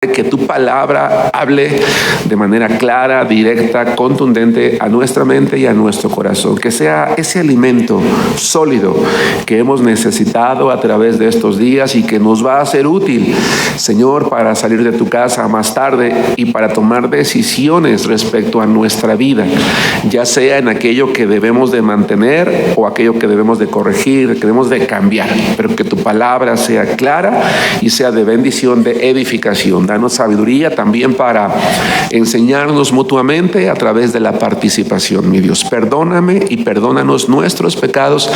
que tu palabra hable de manera clara, directa, contundente a nuestra mente y a nuestro corazón. Que sea ese alimento sólido que hemos necesitado a través de estos días y que nos va a ser útil, Señor, para salir de tu casa más tarde y para tomar decisiones respecto a nuestra vida, ya sea en aquello que debemos de mantener o aquello que debemos de corregir, que debemos de cambiar, pero que tu palabra sea clara y sea de bendición, de edificación. Danos sabiduría también para enseñarnos mutuamente a través de la participación, mi Dios. Perdóname y perdónanos nuestros pecados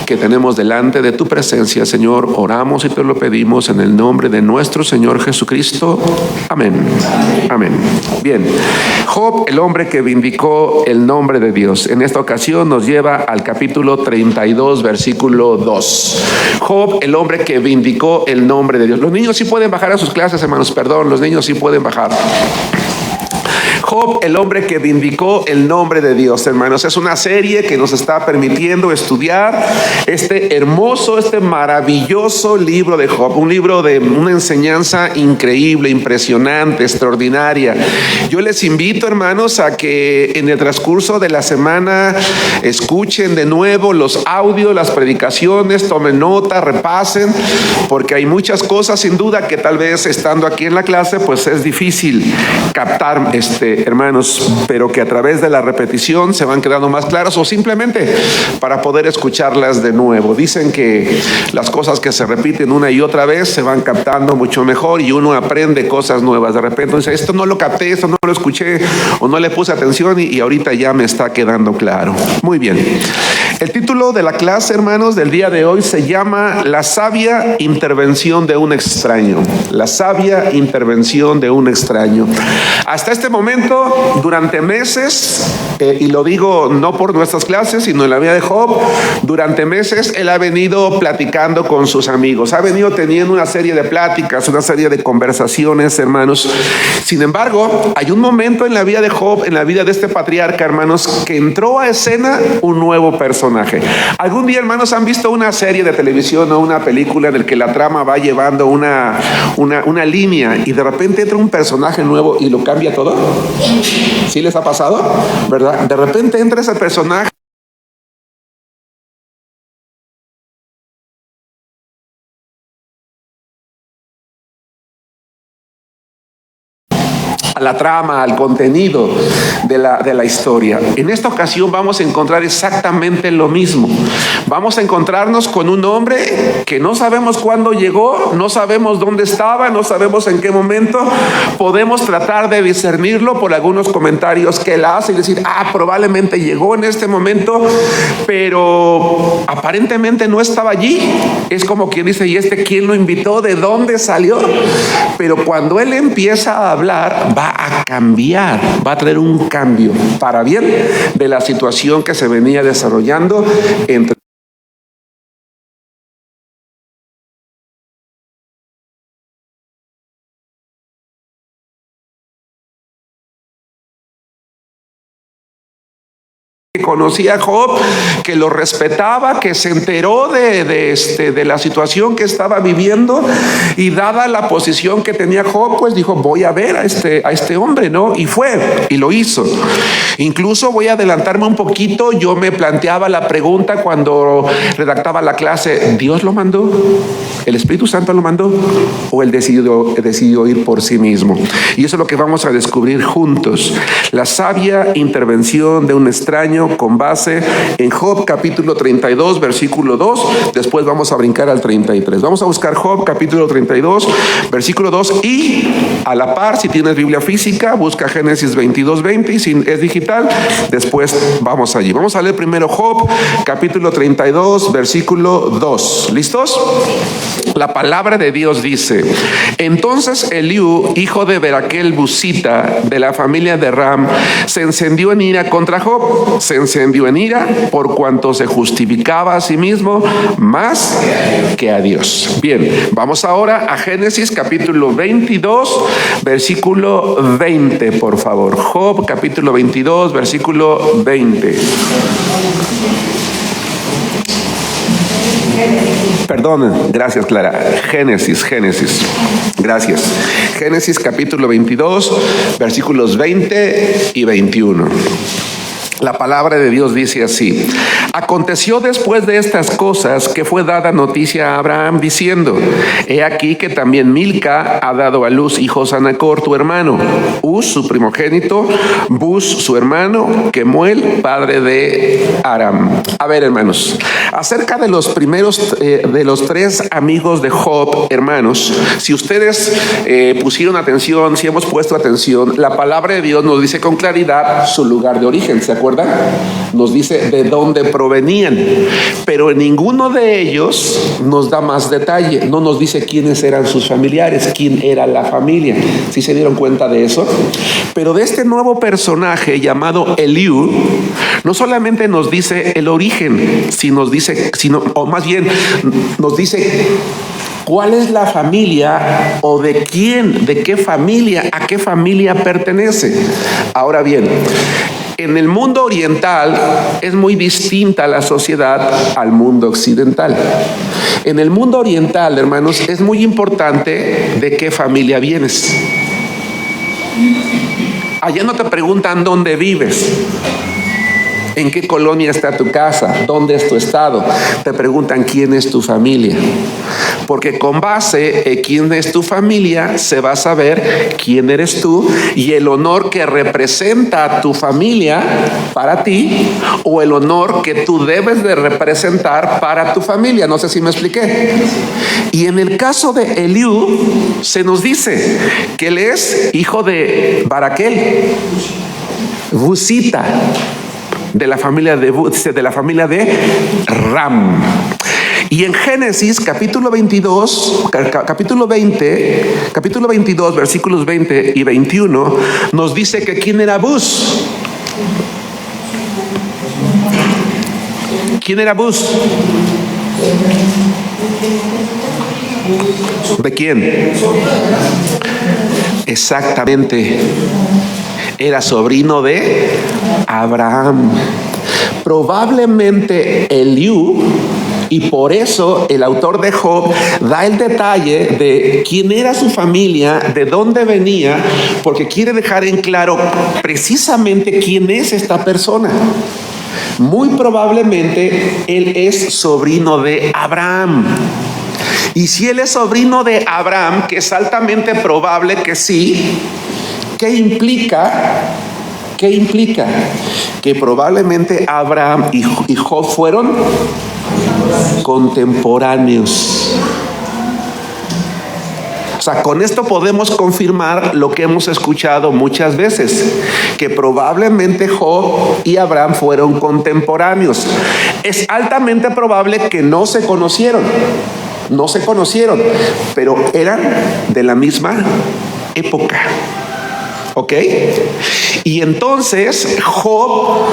que tenemos delante de tu presencia, Señor. Oramos y te lo pedimos en el nombre de nuestro Señor Jesucristo. Amén. Amén. Bien. Job, el hombre que vindicó el nombre de Dios. En esta ocasión nos lleva al capítulo 32, versículo 2. Job, el hombre que vindicó el nombre de Dios. Los niños sí pueden bajar a sus clases, hermanos. Perdón, los niños sí pueden bajar. Job, el hombre que vindicó el nombre de Dios, hermanos. Es una serie que nos está permitiendo estudiar este hermoso, este maravilloso libro de Job. Un libro de una enseñanza increíble, impresionante, extraordinaria. Yo les invito, hermanos, a que en el transcurso de la semana escuchen de nuevo los audios, las predicaciones, tomen nota, repasen, porque hay muchas cosas sin duda que tal vez estando aquí en la clase pues es difícil captar, hermanos, pero que a través de la repetición se van quedando más claras, o simplemente para poder escucharlas de nuevo. Dicen que las cosas que se repiten una y otra vez se van captando mucho mejor y uno aprende cosas nuevas. De repente dice, esto no lo capté, esto no lo escuché o no le puse atención y ahorita ya me está quedando claro. Muy bien. El título de la clase, hermanos, del día de hoy se llama La sabia intervención de un extraño. La sabia intervención de un extraño. Hasta este momento, durante meses, y lo digo no por nuestras clases, sino en la vida de Job, durante meses él ha venido platicando con sus amigos, ha venido teniendo una serie de pláticas, una serie de conversaciones, hermanos. Sin embargo, hay un momento en la vida de Job, en la vida de este patriarca, hermanos, que entró a escena un nuevo personaje. Algún día, hermanos, han visto una serie de televisión o una película en la que la trama va llevando una línea y de repente entra un personaje nuevo y lo cambia todo. ¿Sí les ha pasado? ¿Verdad? De repente entra ese personaje a la trama, al contenido de la historia. En esta ocasión vamos a encontrar exactamente lo mismo. Vamos a encontrarnos con un hombre que no sabemos cuándo llegó, no sabemos dónde estaba, no sabemos en qué momento. Podemos tratar de discernirlo por algunos comentarios que él hace y decir, probablemente llegó en este momento, pero aparentemente no estaba allí. Es como quien dice, ¿y quién lo invitó? ¿De dónde salió? Pero cuando él empieza a hablar, va a cambiar, va a traer un cambio para bien de la situación que se venía desarrollando entre que conocía a Job, que lo respetaba, que se enteró de la situación que estaba viviendo, y dada la posición que tenía Job, pues dijo, voy a ver a este hombre, ¿no? Y fue, y lo hizo. Incluso voy a adelantarme un poquito, yo me planteaba la pregunta cuando redactaba la clase, ¿Dios lo mandó? ¿El Espíritu Santo lo mandó? ¿O él decidió ir por sí mismo? Y eso es lo que vamos a descubrir juntos. La sabia intervención de un extraño con base en Job capítulo 32, versículo 2. Después vamos a brincar al 33. Vamos a buscar Job capítulo 32, versículo 2. Y a la par, si tienes Biblia física, busca Génesis 22, 20. Y si es digital, después vamos allí. Vamos a leer primero Job capítulo 32, versículo 2. ¿Listos? La palabra de Dios dice: entonces Eliú, hijo de Beraquel Busita, de la familia de Ram, se encendió en ira contra Job. Se encendió en ira por cuanto se justificaba a sí mismo más que a Dios. Bien, vamos ahora a Génesis capítulo 22, versículo 20, por favor. Job capítulo 22, versículo 20. Perdón, gracias Clara. Génesis. Gracias. Génesis capítulo 22, versículos 20 y 21. La palabra de Dios dice así: aconteció después de estas cosas que fue dada noticia a Abraham diciendo: he aquí que también Milca ha dado a luz hijos a Nacor tu hermano, Uz su primogénito, Buz su hermano, Kemuel padre de Aram. A ver, hermanos, acerca de los primeros de los tres amigos de Job, hermanos, si ustedes pusieron atención, si hemos puesto atención, la palabra de Dios nos dice con claridad su lugar de origen. ¿Se acuerdan? Nos dice de dónde provenían, pero en ninguno de ellos nos da más detalle. No nos dice quiénes eran sus familiares, quién era la familia. ¿Sí se dieron cuenta de eso? Pero de este nuevo personaje llamado Eliú, no solamente nos dice el origen, o más bien nos dice cuál es la familia o de quién, de qué familia, a qué familia pertenece. Ahora bien, en el mundo oriental es muy distinta la sociedad al mundo occidental. En el mundo oriental, hermanos, es muy importante de qué familia vienes. Allá no te preguntan dónde vives, en qué colonia está tu casa, dónde es tu estado. Te preguntan quién es tu familia. Porque con base en quién es tu familia, se va a saber quién eres tú y el honor que representa a tu familia para ti, o el honor que tú debes de representar para tu familia. No sé si me expliqué. Y en el caso de Eliú, se nos dice que él es hijo de Baraquel, Busita, de la familia de Ram. Y en Génesis capítulo 22, versículos 20 y 21, nos dice que quién era Buz. ¿Quién era Buz? ¿De quién? Exactamente. Era sobrino de Abraham. Probablemente Eliú, y por eso el autor de Job da el detalle de quién era su familia, de dónde venía, porque quiere dejar en claro precisamente quién es esta persona. Muy probablemente él es sobrino de Abraham. Y si él es sobrino de Abraham, que es altamente probable que sí, ¿qué implica? Que probablemente Abraham y Job fueron contemporáneos. O sea, con esto podemos confirmar lo que hemos escuchado muchas veces, que probablemente Job y Abraham fueron contemporáneos. Es altamente probable que no se conocieron, pero eran de la misma época. ¿Ok? Y entonces Job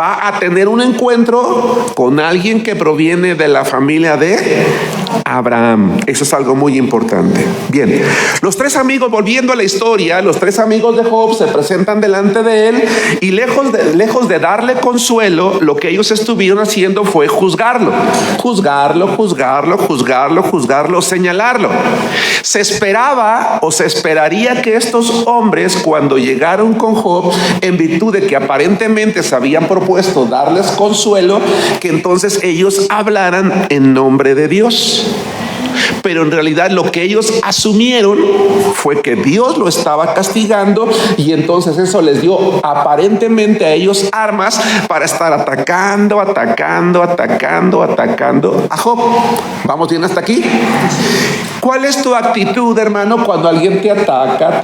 va a tener un encuentro con alguien que proviene de la familia de Abraham. Eso es algo muy importante. Bien, los tres amigos, volviendo a la historia, los tres amigos de Job se presentan delante de él y lejos de darle consuelo, lo que ellos estuvieron haciendo fue juzgarlo, señalarlo. Se esperaba o se esperaría que estos hombres, cuando llegaron con Job, en virtud de que aparentemente se habían propuesto darles consuelo, que entonces ellos hablaran en nombre de Dios. Pero en realidad lo que ellos asumieron fue que Dios lo estaba castigando, y entonces eso les dio aparentemente a ellos armas para estar atacando a Job. ¿Vamos bien hasta aquí? ¿Cuál es tu actitud, hermano, cuando alguien te ataca?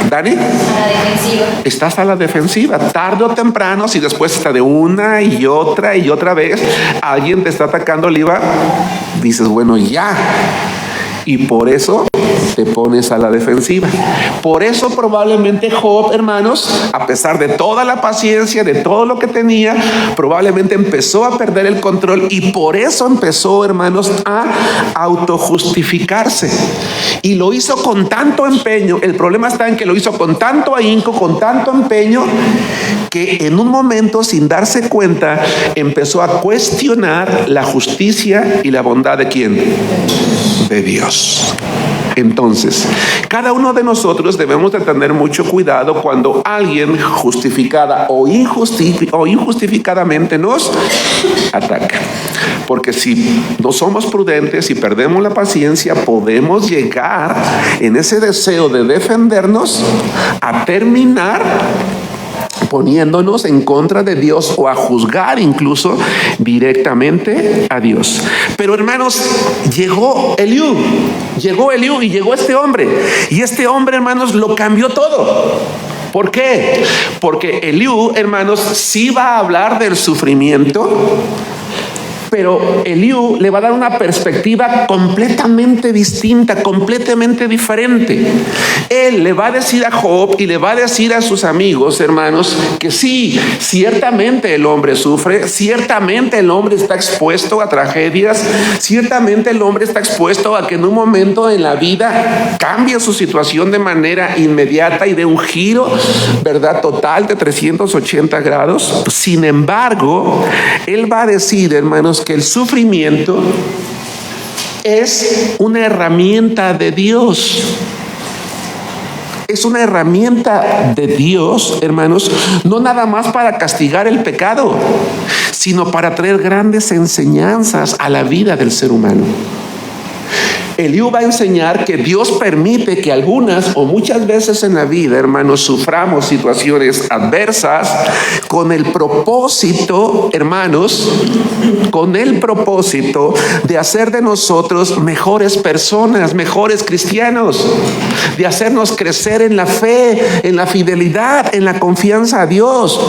¿Dani? Estás a la defensiva. Tarde o temprano, si después está de una y otra vez alguien te está atacando, Oliva, dices, bueno, ya. Y por eso te pones a la defensiva. Por eso probablemente Job, hermanos, a pesar de toda la paciencia, de todo lo que tenía, probablemente empezó a perder el control, y por eso empezó, hermanos, a autojustificarse. Y lo hizo con tanto empeño. El problema está en que lo hizo con tanto ahínco, con tanto empeño, que en un momento, sin darse cuenta, empezó a cuestionar la justicia y la bondad ¿de quién? De Dios. Entonces, cada uno de nosotros debemos de tener mucho cuidado cuando alguien justificada o injustificadamente nos ataca. Porque si no somos prudentes y perdemos la paciencia, podemos llegar en ese deseo de defendernos a terminar poniéndonos en contra de Dios o a juzgar incluso directamente a Dios. Pero hermanos, llegó Eliú y llegó este hombre. Y este hombre, hermanos, lo cambió todo. ¿Por qué? Porque Eliú, hermanos, sí va a hablar del sufrimiento, pero Eliú le va a dar una perspectiva completamente distinta, completamente diferente. Él le va a decir a Job y le va a decir a sus amigos, hermanos, que sí, ciertamente el hombre sufre, ciertamente el hombre está expuesto a tragedias, ciertamente el hombre está expuesto a que en un momento en la vida cambie su situación de manera inmediata y de un giro, ¿verdad?, total de 380 grados. Sin embargo, él va a decir, hermanos, que el sufrimiento es una herramienta de Dios. Es una herramienta de Dios, hermanos, no nada más para castigar el pecado, sino para traer grandes enseñanzas a la vida del ser humano. Eliú va a enseñar que Dios permite que algunas o muchas veces en la vida, hermanos, suframos situaciones adversas con el propósito, hermanos, con el propósito de hacer de nosotros mejores personas, mejores cristianos, de hacernos crecer en la fe, en la fidelidad, en la confianza a Dios.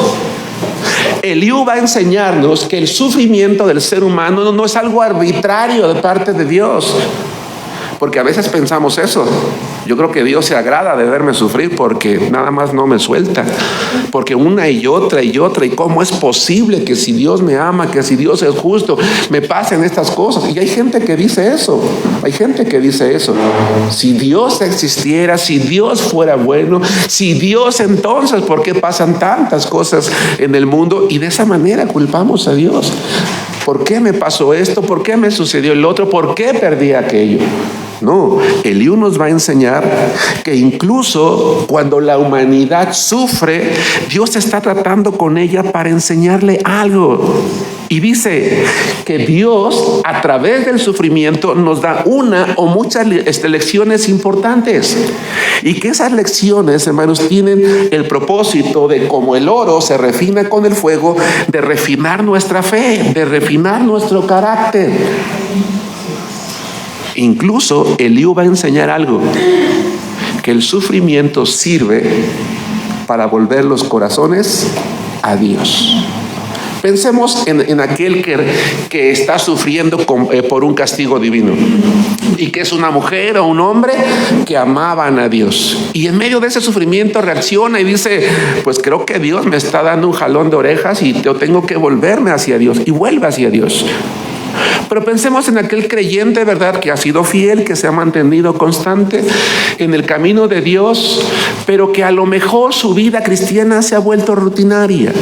Eliú va a enseñarnos que el sufrimiento del ser humano no es algo arbitrario de parte de Dios. Porque a veces pensamos eso. Yo creo que Dios se agrada de verme sufrir porque nada más no me suelta. Porque una y otra y otra. ¿Y cómo es posible que si Dios me ama, que si Dios es justo, me pasen estas cosas? Y hay gente que dice eso. Hay gente que dice eso. Si Dios existiera, si Dios fuera bueno, si Dios, entonces, ¿por qué pasan tantas cosas en el mundo? Y de esa manera culpamos a Dios. ¿Por qué me pasó esto? ¿Por qué me sucedió el otro? ¿Por qué perdí aquello? No, Eliú nos va a enseñar que incluso cuando la humanidad sufre, Dios está tratando con ella para enseñarle algo. Y dice que Dios, a través del sufrimiento, nos da una o muchas lecciones importantes. Y que esas lecciones, hermanos, tienen el propósito de, como el oro se refina con el fuego, de refinar nuestra fe, de refinar nuestro carácter. Incluso Eliú va a enseñar algo, que el sufrimiento sirve para volver los corazones a Dios. Pensemos en aquel que está sufriendo por un castigo divino y que es una mujer o un hombre que amaban a Dios. Y en medio de ese sufrimiento reacciona y dice, pues creo que Dios me está dando un jalón de orejas y yo tengo que volverme hacia Dios. Y vuelve hacia Dios. Pero pensemos en aquel creyente, ¿verdad?, que ha sido fiel, que se ha mantenido constante en el camino de Dios, pero que a lo mejor su vida cristiana se ha vuelto rutinaria.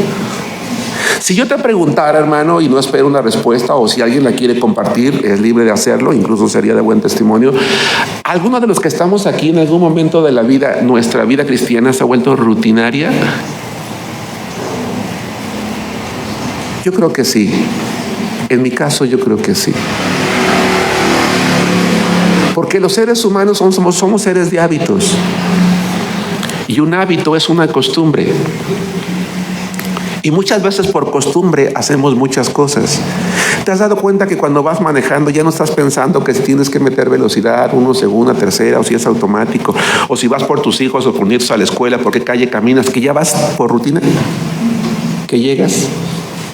Si yo te preguntara, hermano, y no espero una respuesta, o si alguien la quiere compartir, es libre de hacerlo, incluso sería de buen testimonio. ¿Alguno de los que estamos aquí en algún momento de la vida, nuestra vida cristiana, se ha vuelto rutinaria? Yo creo que sí. En mi caso, yo creo que sí. Porque los seres humanos somos seres de hábitos. Y un hábito es una costumbre. Y muchas veces por costumbre hacemos muchas cosas. ¿Te has dado cuenta que cuando vas manejando ya no estás pensando que si tienes que meter velocidad, uno, segunda, tercera, o si es automático, o si vas por tus hijos o por nietos a la escuela, por qué calle caminas, que ya vas por rutina, que llegas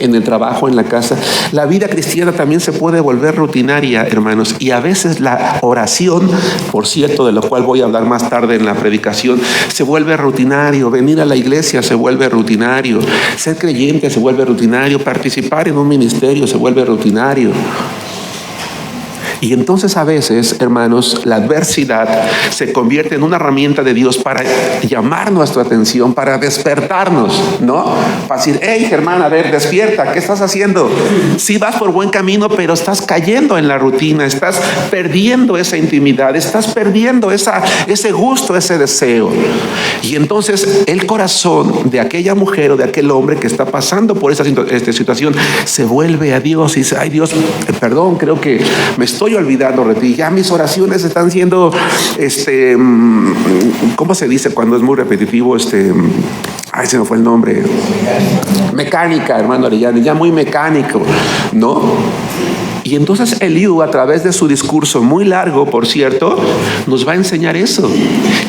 en el trabajo, en la casa? La vida cristiana también se puede volver rutinaria, hermanos, y a veces la oración, por cierto, de lo cual voy a hablar más tarde en la predicación, se vuelve rutinario. Venir a la iglesia se vuelve rutinario, ser creyente se vuelve rutinario, participar en un ministerio se vuelve rutinario. Y entonces a veces, hermanos, la adversidad se convierte en una herramienta de Dios para llamar nuestra atención, para despertarnos, ¿no? Para decir, hey, Germán, a ver, despierta, ¿qué estás haciendo? Sí vas por buen camino, pero estás cayendo en la rutina, estás perdiendo esa intimidad, estás perdiendo ese gusto, ese deseo. Y entonces el corazón de aquella mujer o de aquel hombre que está pasando por esta situación se vuelve a Dios y dice, ay Dios, perdón, creo que me estoy olvidando de ti, ya mis oraciones están siendo, ¿cómo se dice cuando es muy repetitivo? Ay, se me fue el nombre. Mecánica, hermano Arellano, ya muy mecánico, ¿no? Y entonces Eliú, a través de su discurso muy largo, por cierto, nos va a enseñar eso,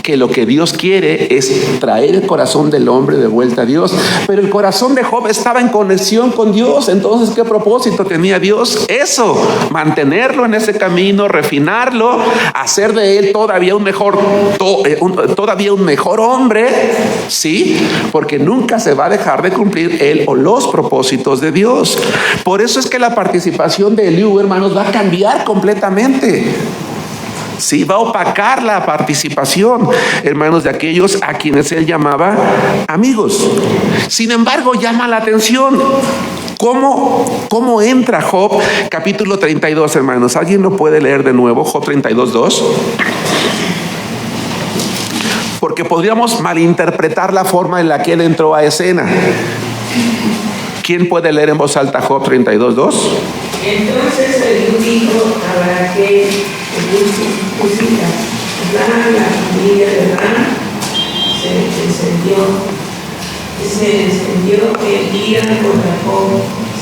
que lo que Dios quiere es traer el corazón del hombre de vuelta a Dios. Pero el corazón de Job estaba en conexión con Dios. Entonces, ¿qué propósito tenía Dios? Eso, mantenerlo en ese camino, refinarlo, hacer de él todavía un mejor hombre, ¿sí? Porque nunca se va a dejar de cumplir él o los propósitos de Dios. Por eso es que la participación de Eliú, hermanos, va a cambiar completamente. Sí, va a opacar la participación, hermanos, de aquellos a quienes él llamaba amigos. Sin embargo, llama la atención ¿Cómo entra Job capítulo 32, hermanos? ¿Alguien lo puede leer de nuevo? Job 32:2. Porque podríamos malinterpretar la forma en la que él entró a escena. ¿Quién puede leer en voz alta Job 32:2? Entonces Eliú dijo a Raquel, Cusita, la familia de Ram, se encendió el ira contra Job,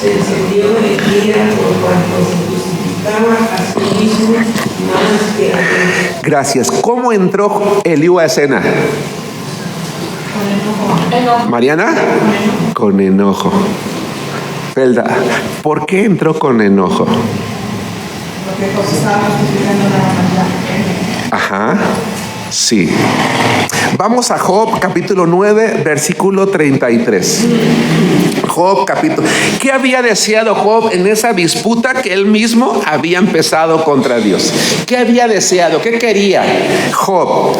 se encendió el ira por cuanto se justificaba a sí mismo más que a Dios. Gracias. ¿Cómo entró Eliú a escena? Mariana, con enojo. Felda, ¿por qué entró con enojo? Porque José estaba justificando la maldad. Ajá, sí. Vamos a Job capítulo 9, versículo 33. Job capítulo. ¿Qué había deseado Job en esa disputa que él mismo había empezado contra Dios? ¿Qué había deseado? ¿Qué quería Job?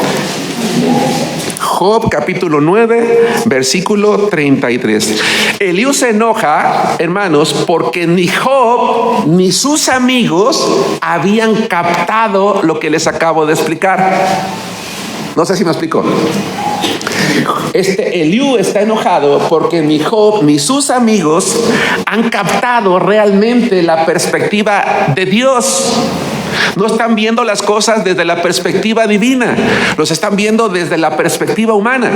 Job capítulo 9, versículo 33. Eliú se enoja, hermanos, porque ni Job ni sus amigos habían captado lo que les acabo de explicar. No sé si me explico. Eliú está enojado porque ni Job ni sus amigos han captado realmente la perspectiva de Dios. No están viendo las cosas desde la perspectiva divina, los están viendo desde la perspectiva humana.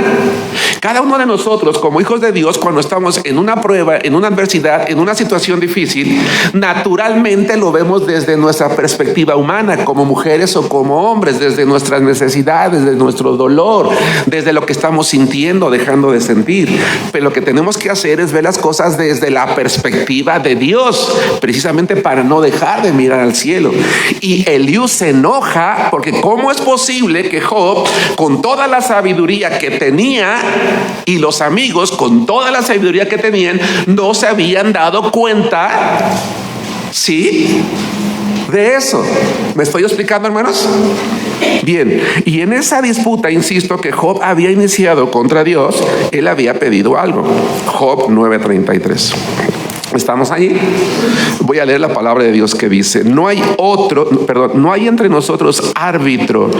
Cada uno de nosotros, como hijos de Dios, cuando estamos en una prueba, en una adversidad, en una situación difícil, naturalmente lo vemos desde nuestra perspectiva humana, como mujeres o como hombres, desde nuestras necesidades, desde nuestro dolor, desde lo que estamos sintiendo, dejando de sentir. Pero lo que tenemos que hacer es ver las cosas desde la perspectiva de Dios, precisamente para no dejar de mirar al cielo. Y Eliú se enoja porque ¿cómo es posible que Job, con toda la sabiduría que tenía, y los amigos con toda la sabiduría que tenían, no se habían dado cuenta, ¿sí?, de eso? ¿Me estoy explicando, hermanos? Bien, y en esa disputa, insisto, que Job había iniciado contra Dios, él había pedido algo. Job 9:33. ¿Estamos ahí? Voy a leer la palabra de Dios que dice: no hay entre nosotros árbitro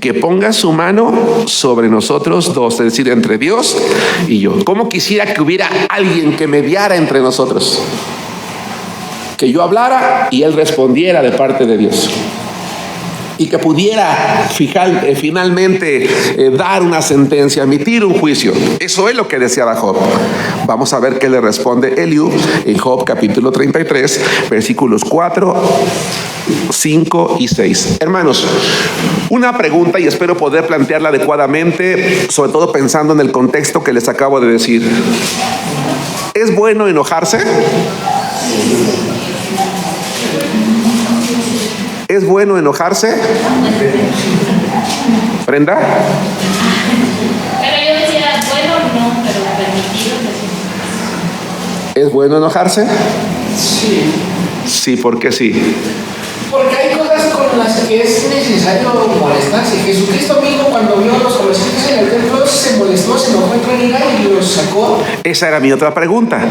que ponga su mano sobre nosotros dos, es decir, entre Dios y yo. ¿Cómo quisiera que hubiera alguien que mediara entre nosotros? Que yo hablara y él respondiera de parte de Dios. Y que pudiera finalmente dar una sentencia, emitir un juicio. Eso es lo que deseaba Job. Vamos a ver qué le responde Eliú en Job capítulo 33, versículos 4, 5 y 6. Hermanos, una pregunta, y espero poder plantearla adecuadamente, sobre todo pensando en el contexto que les acabo de decir. ¿Es bueno enojarse? ¿Es bueno enojarse? ¿Brenda? Pero yo decía, bueno, no, pero permitido. ¿Es bueno enojarse? Sí. Sí, ¿por qué sí? Porque hay cosas con las que es necesario molestarse. Jesucristo mismo, cuando vio a los jovencitos en el templo, se molestó, se enojó, entró en ira y los sacó. Esa era mi otra pregunta.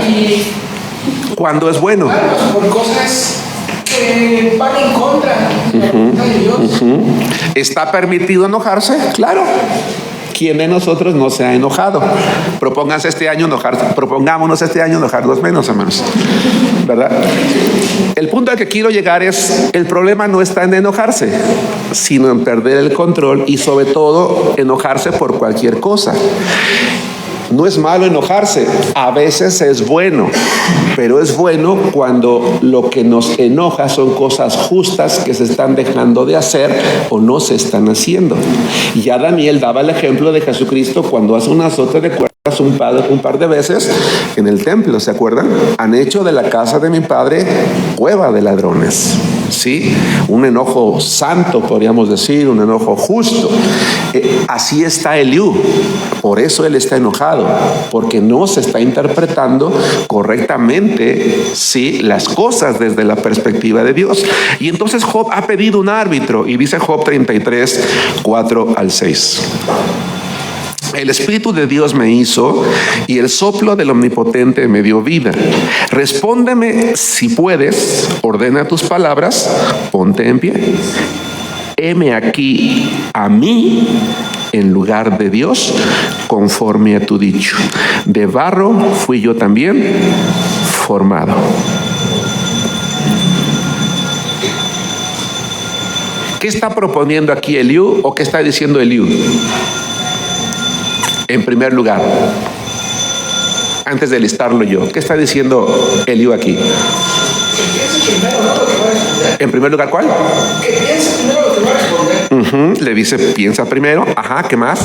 ¿Cuándo es bueno? Claro, por cosas que van en contra de la voluntad de Dios. ¿Está permitido enojarse? Claro. ¿Quién de nosotros no se ha enojado? Propongámonos este año enojarnos menos, hermanos. ¿Verdad? El punto al que quiero llegar es, el problema no está en enojarse, sino en perder el control y sobre todo enojarse por cualquier cosa. No es malo enojarse, a veces es bueno, pero es bueno cuando lo que nos enoja son cosas justas que se están dejando de hacer o no se están haciendo. Y ya Daniel daba el ejemplo de Jesucristo cuando hace un azote de cuerdas un par de veces en el templo, ¿se acuerdan? Han hecho de la casa de mi padre cueva de ladrones. ¿Sí? Un enojo santo, podríamos decir, un enojo justo. Así está Eliú. Por eso él está enojado, porque no se está interpretando correctamente, ¿sí?, las cosas desde la perspectiva de Dios. Y entonces Job ha pedido un árbitro, y dice Job 33, 4 al 6. El Espíritu de Dios me hizo y el soplo del Omnipotente me dio vida. Respóndeme si puedes, ordena tus palabras, ponte en pie. Heme aquí a mí en lugar de Dios, conforme a tu dicho. De barro fui yo también formado. ¿Qué está proponiendo aquí Eliú o qué está diciendo Eliú? En primer lugar, antes de listarlo yo, ¿qué está diciendo Eliú aquí? En primer lugar, ¿cuál? Que piense primero lo que va a responder. Le dice, piensa primero. Ajá, ¿qué más?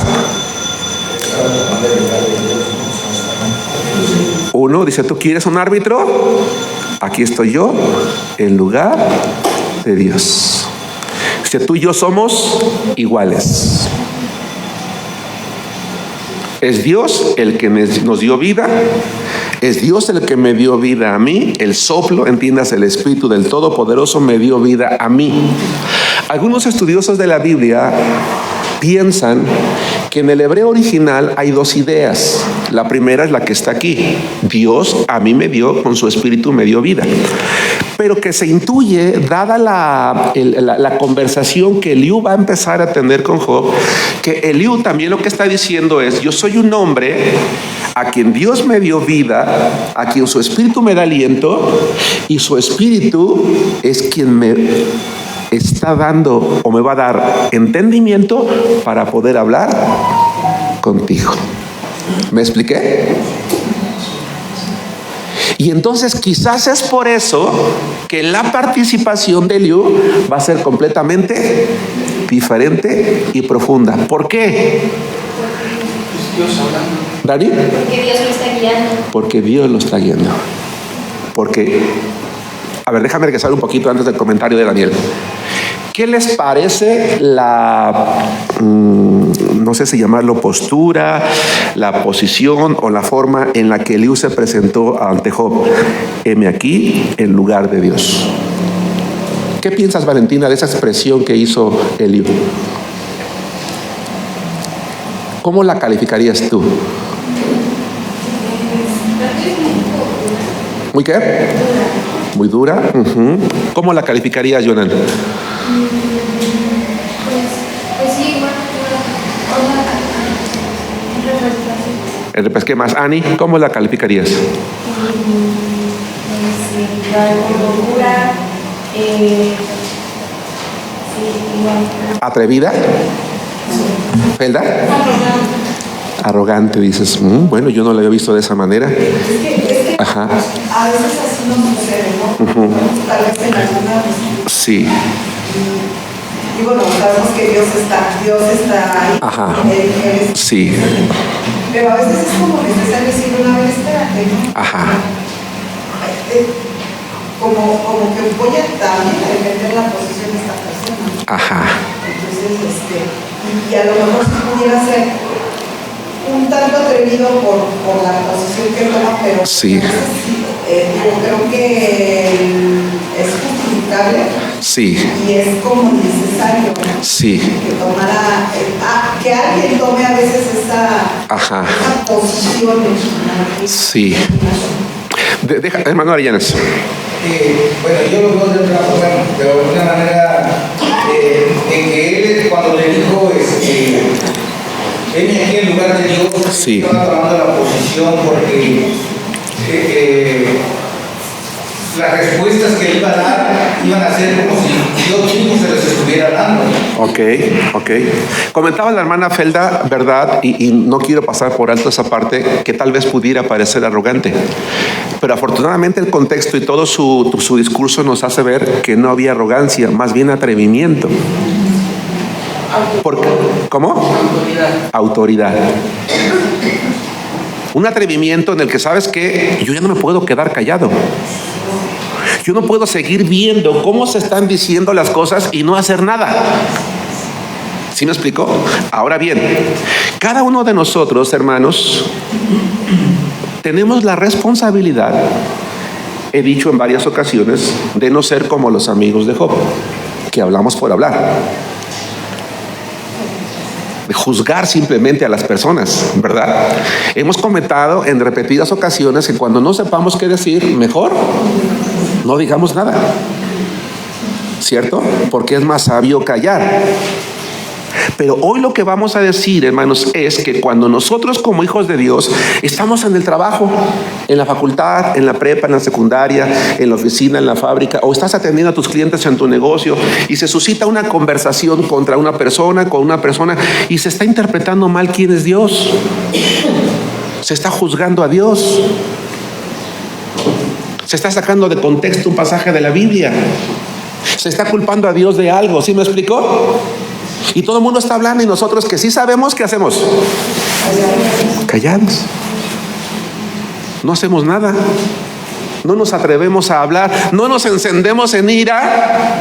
Uno, dice, ¿tú quieres un árbitro? Aquí estoy yo, en lugar de Dios. Dice, tú y yo somos iguales. Es Dios el que nos dio vida. Es Dios el que me dio vida a mí. El soplo, entiendas, el Espíritu del Todopoderoso me dio vida a mí. Algunos estudiosos de la Biblia piensan que en el hebreo original hay dos ideas. La primera es la que está aquí. Dios a mí me dio, con su Espíritu me dio vida. Pero que se intuye, dada la conversación que Eliú va a empezar a tener con Job, que Eliú también lo que está diciendo es, yo soy un hombre a quien Dios me dio vida, a quien su Espíritu me da aliento, y su Espíritu es quien me está dando o me va a dar entendimiento para poder hablar contigo. ¿Me expliqué? Y entonces quizás es por eso que la participación de Eliú va a ser completamente diferente y profunda. ¿Por qué? ¿Dani? Porque Dios lo está guiando. Porque Dios lo está guiando. Porque, a ver, déjame regresar un poquito antes del comentario de Daniel. ¿Qué les parece no sé si llamarlo postura, la posición o la forma en la que Eliú se presentó ante Job? Heme aquí en lugar de Dios. ¿Qué piensas, Valentina, de esa expresión que hizo Eliú? ¿Cómo la calificarías tú? ¿Muy qué? Muy dura. ¿Cómo la calificarías, Jonan? Pues sí, igual. ¿Qué más? Ani, ¿cómo la calificarías? ¿Atrevida? ¿Felda? Arrogante, dices. Bueno, yo no la había visto de esa manera. Ajá. A veces así nos sucede, ¿no? Tal vez en alguna. Sí. Y bueno, sabemos que Dios está ahí. Ajá. Sí. Pero a veces es como necesario decir una vez, espérate, ¿no? Ajá. Como que voy a también a defender la posición de esta persona. Ajá. Entonces, y a lo mejor si pudiera ser un tanto atrevido por la posición que toma, pero sí. Yo creo que es justificable Sí, y es como necesario sí, que tomara, que alguien tome a veces ajá, esa posición. sí. Hermano Arellanes. Bueno, yo lo veo de otra forma, pero de una manera en que él, cuando le dijo, venme aquí en lugar de Dios, Sí. estaba tomando la posición porque las respuestas que él iba a dar iban a ser como si Dios mismo se las estuviera dando. Ok. Comentaba la hermana Felda, ¿verdad? Y no quiero pasar por alto esa parte, que tal vez pudiera parecer arrogante. Pero afortunadamente el contexto y todo su discurso nos hace ver que no había arrogancia, más bien atrevimiento. ¿Cómo? Autoridad. Un atrevimiento en el que, ¿sabes qué? Yo ya no me puedo quedar callado. Yo no puedo seguir viendo cómo se están diciendo las cosas y no hacer nada. ¿Sí me explico? Ahora bien, cada uno de nosotros, hermanos, tenemos la responsabilidad, he dicho en varias ocasiones, de no ser como los amigos de Job, que hablamos por hablar, de juzgar simplemente a las personas, ¿verdad? Hemos comentado en repetidas ocasiones que cuando no sepamos qué decir, mejor no digamos nada, ¿cierto? Porque es más sabio callar. Pero hoy lo que vamos a decir, hermanos, es que cuando nosotros como hijos de Dios estamos en el trabajo, en la facultad, en la prepa, en la secundaria, en la oficina, en la fábrica, o estás atendiendo a tus clientes en tu negocio y se suscita una conversación contra una persona, con una persona, y se está interpretando mal quién es Dios. Se está juzgando a Dios. Se está sacando de contexto un pasaje de la Biblia. Se está culpando a Dios de algo. ¿Sí me explicó? Y todo el mundo está hablando y nosotros que sí sabemos, ¿qué hacemos? Callados. No hacemos nada. No nos atrevemos a hablar. No nos encendemos en ira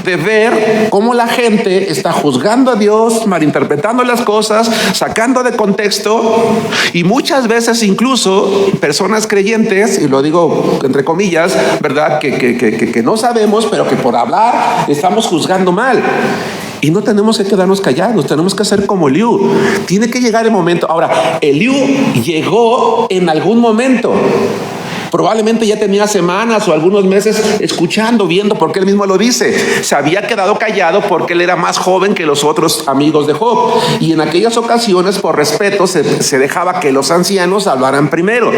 de ver cómo la gente está juzgando a Dios, malinterpretando las cosas, sacando de contexto, y muchas veces incluso personas creyentes, y lo digo entre comillas, ¿verdad? Que no sabemos, pero que por hablar estamos juzgando mal. Y no tenemos que quedarnos callados, tenemos que hacer como Eliú. Tiene que llegar el momento. Ahora, Eliú llegó en algún momento. Probablemente ya tenía semanas o algunos meses escuchando, viendo, porque él mismo lo dice. Se había quedado callado porque él era más joven que los otros amigos de Job. Y en aquellas ocasiones, por respeto, se dejaba que los ancianos hablaran primero.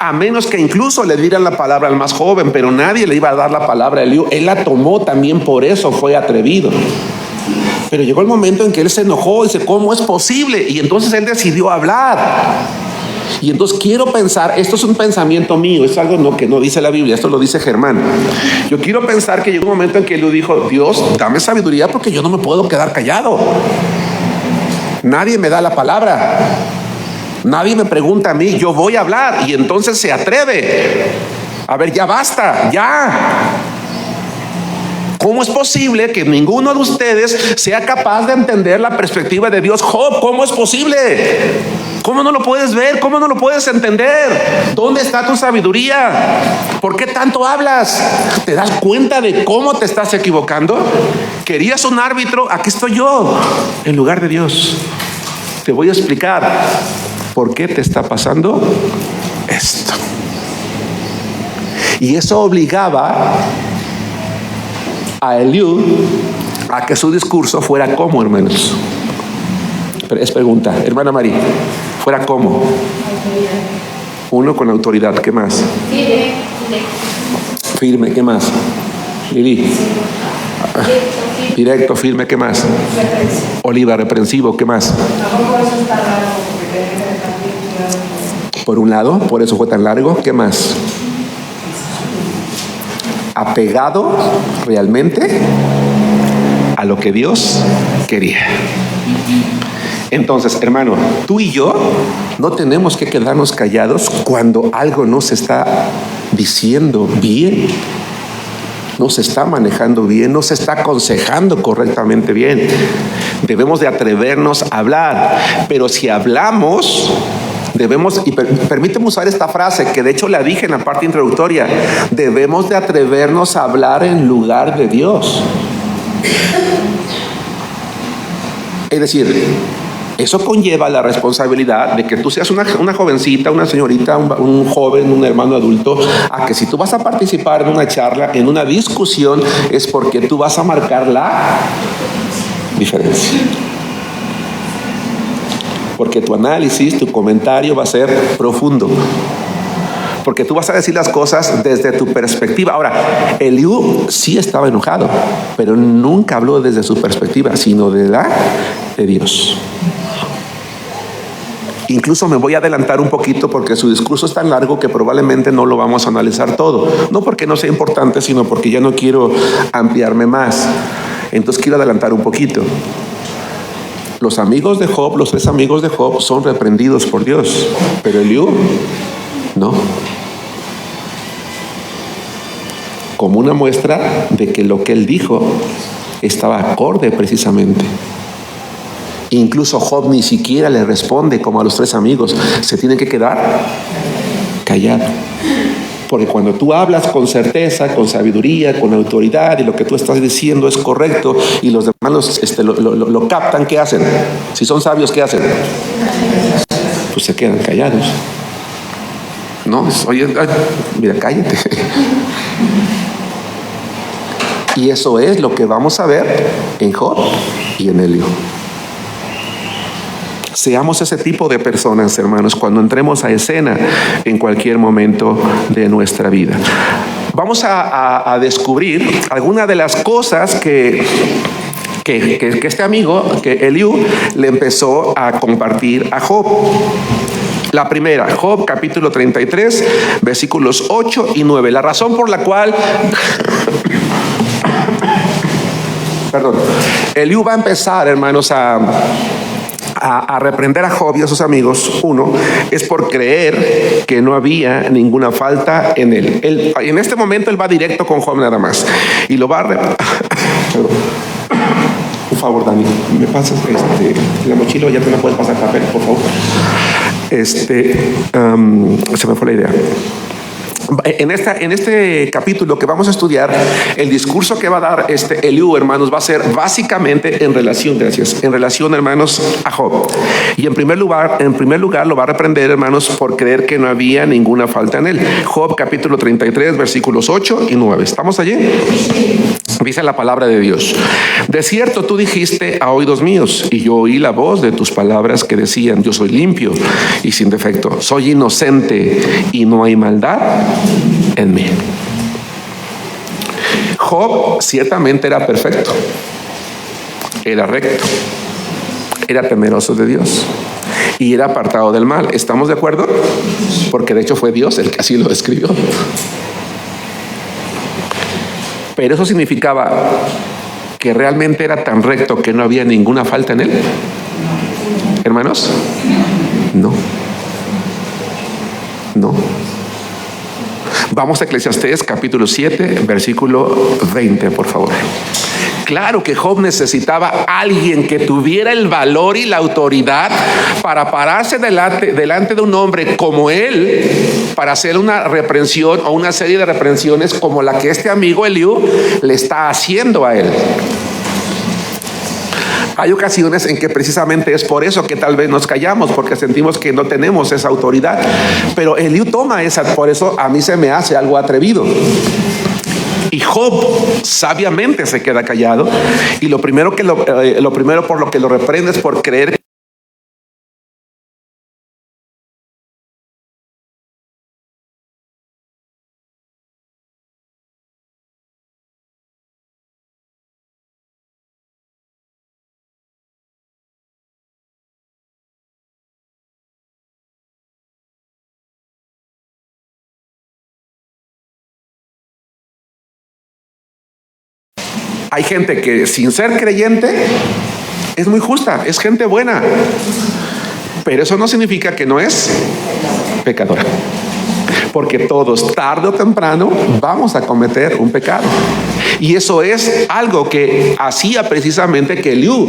A menos que incluso le dieran la palabra al más joven, pero nadie le iba a dar la palabra a Eliú. Él la tomó también, por eso fue atrevido. Pero llegó el momento en que él se enojó y dice, ¿cómo es posible? Y entonces él decidió hablar. Y entonces quiero pensar, esto es un pensamiento mío, es algo que no dice la Biblia, esto lo dice Germán. Yo quiero pensar que llegó un momento en que él dijo, Dios, dame sabiduría porque yo no me puedo quedar callado. Nadie me da la palabra. Nadie me pregunta a mí, yo voy a hablar. Y entonces se atreve. A ver, ya basta, ya. ¿Cómo es posible que ninguno de ustedes sea capaz de entender la perspectiva de Dios? Job, ¿cómo es posible? ¿Cómo no lo puedes ver? ¿Cómo no lo puedes entender? ¿Dónde está tu sabiduría? ¿Por qué tanto hablas? ¿Te das cuenta de cómo te estás equivocando? ¿Querías un árbitro? Aquí estoy yo, en lugar de Dios. Te voy a explicar por qué te está pasando esto. Y eso obligaba a Eliú a que su discurso fuera como, hermanos. Pero es pregunta, hermana María, ¿fuera como? Uno, con autoridad, ¿qué más? Firme, ¿qué más? Lili. Directo, firme, ¿qué más? Oliva, reprensivo, ¿qué más? Por un lado, por eso fue tan largo, ¿qué más? Apegado realmente a lo que Dios quería. Entonces, hermano, tú y yo no tenemos que quedarnos callados cuando algo no se está diciendo bien, no se está manejando bien, no se está aconsejando correctamente bien. Debemos de atrevernos a hablar, pero si hablamos, Debemos, y permíteme usar esta frase, que de hecho la dije en la parte introductoria, debemos de atrevernos a hablar en lugar de Dios. Es decir, eso conlleva la responsabilidad de que tú seas una jovencita, una señorita, un joven, un hermano adulto, a que si tú vas a participar en una charla, en una discusión, es porque tú vas a marcar la diferencia. Porque tu análisis, tu comentario va a ser profundo. Porque tú vas a decir las cosas desde tu perspectiva. Ahora, Eliú sí estaba enojado, pero nunca habló desde su perspectiva, sino de la de Dios. Incluso me voy a adelantar un poquito porque su discurso es tan largo que probablemente no lo vamos a analizar todo. No porque no sea importante, sino porque ya no quiero ampliarme más. Entonces quiero adelantar un poquito. Los amigos de Job, los 3 amigos de Job son reprendidos por Dios, pero Eliú no. Como una muestra de que lo que él dijo estaba acorde precisamente. Incluso Job ni siquiera le responde como a los 3 amigos. Se tiene que quedar callado. Porque cuando tú hablas con certeza, con sabiduría, con autoridad, y lo que tú estás diciendo es correcto, y los demás lo captan, ¿qué hacen? Si son sabios, ¿qué hacen? Pues se quedan callados. No, oye, mira, cállate. Y eso es lo que vamos a ver en Job y en Eliú. Seamos ese tipo de personas, hermanos, cuando entremos a escena en cualquier momento de nuestra vida. Vamos a descubrir algunas de las cosas que este amigo, que Eliú, le empezó a compartir a Job. La primera, Job capítulo 33, versículos 8 y 9. La razón por la cual Eliú va a empezar, hermanos, a reprender a Job y a sus amigos, uno, es por creer que no había ninguna falta en él. En este momento él va directo con Job nada más. Y lo va a por favor, Dani, ¿me pasas la mochila? Ya te me puedes pasar papel, por favor. Se me fue la idea. En este capítulo que vamos a estudiar, el discurso que va a dar Eliú, hermanos, va a ser básicamente en relación, hermanos, a Job. Y en primer lugar lo va a reprender, hermanos, por creer que no había ninguna falta en él. Job capítulo 33, versículos 8 y 9. ¿Estamos allí? Dice la palabra de Dios: de cierto tú dijiste a oídos míos, y yo oí la voz de tus palabras que decían: yo soy limpio y sin defecto, soy inocente y no hay maldad en mí. Job ciertamente era perfecto, era recto, era temeroso de Dios y era apartado del mal. ¿Estamos de acuerdo? Porque de hecho fue Dios el que así lo escribió. Pero eso significaba que realmente era tan recto que no había ninguna falta en él. Hermanos, no. Vamos a Eclesiastés capítulo 7, versículo 20, por favor. Claro que Job necesitaba a alguien que tuviera el valor y la autoridad para pararse delante de un hombre como él, para hacer una reprensión o una serie de reprensiones como la que este amigo Eliú le está haciendo a él. Hay ocasiones en que precisamente es por eso que tal vez nos callamos, porque sentimos que no tenemos esa autoridad. Pero Eliú toma esa, por eso a mí se me hace algo atrevido. Y Job sabiamente se queda callado, y lo primero por lo que lo reprende es por creer. Hay gente que sin ser creyente es muy justa, es gente buena, pero eso no significa que no es pecadora, porque todos tarde o temprano vamos a cometer un pecado. Y eso es algo que hacía precisamente que Eliú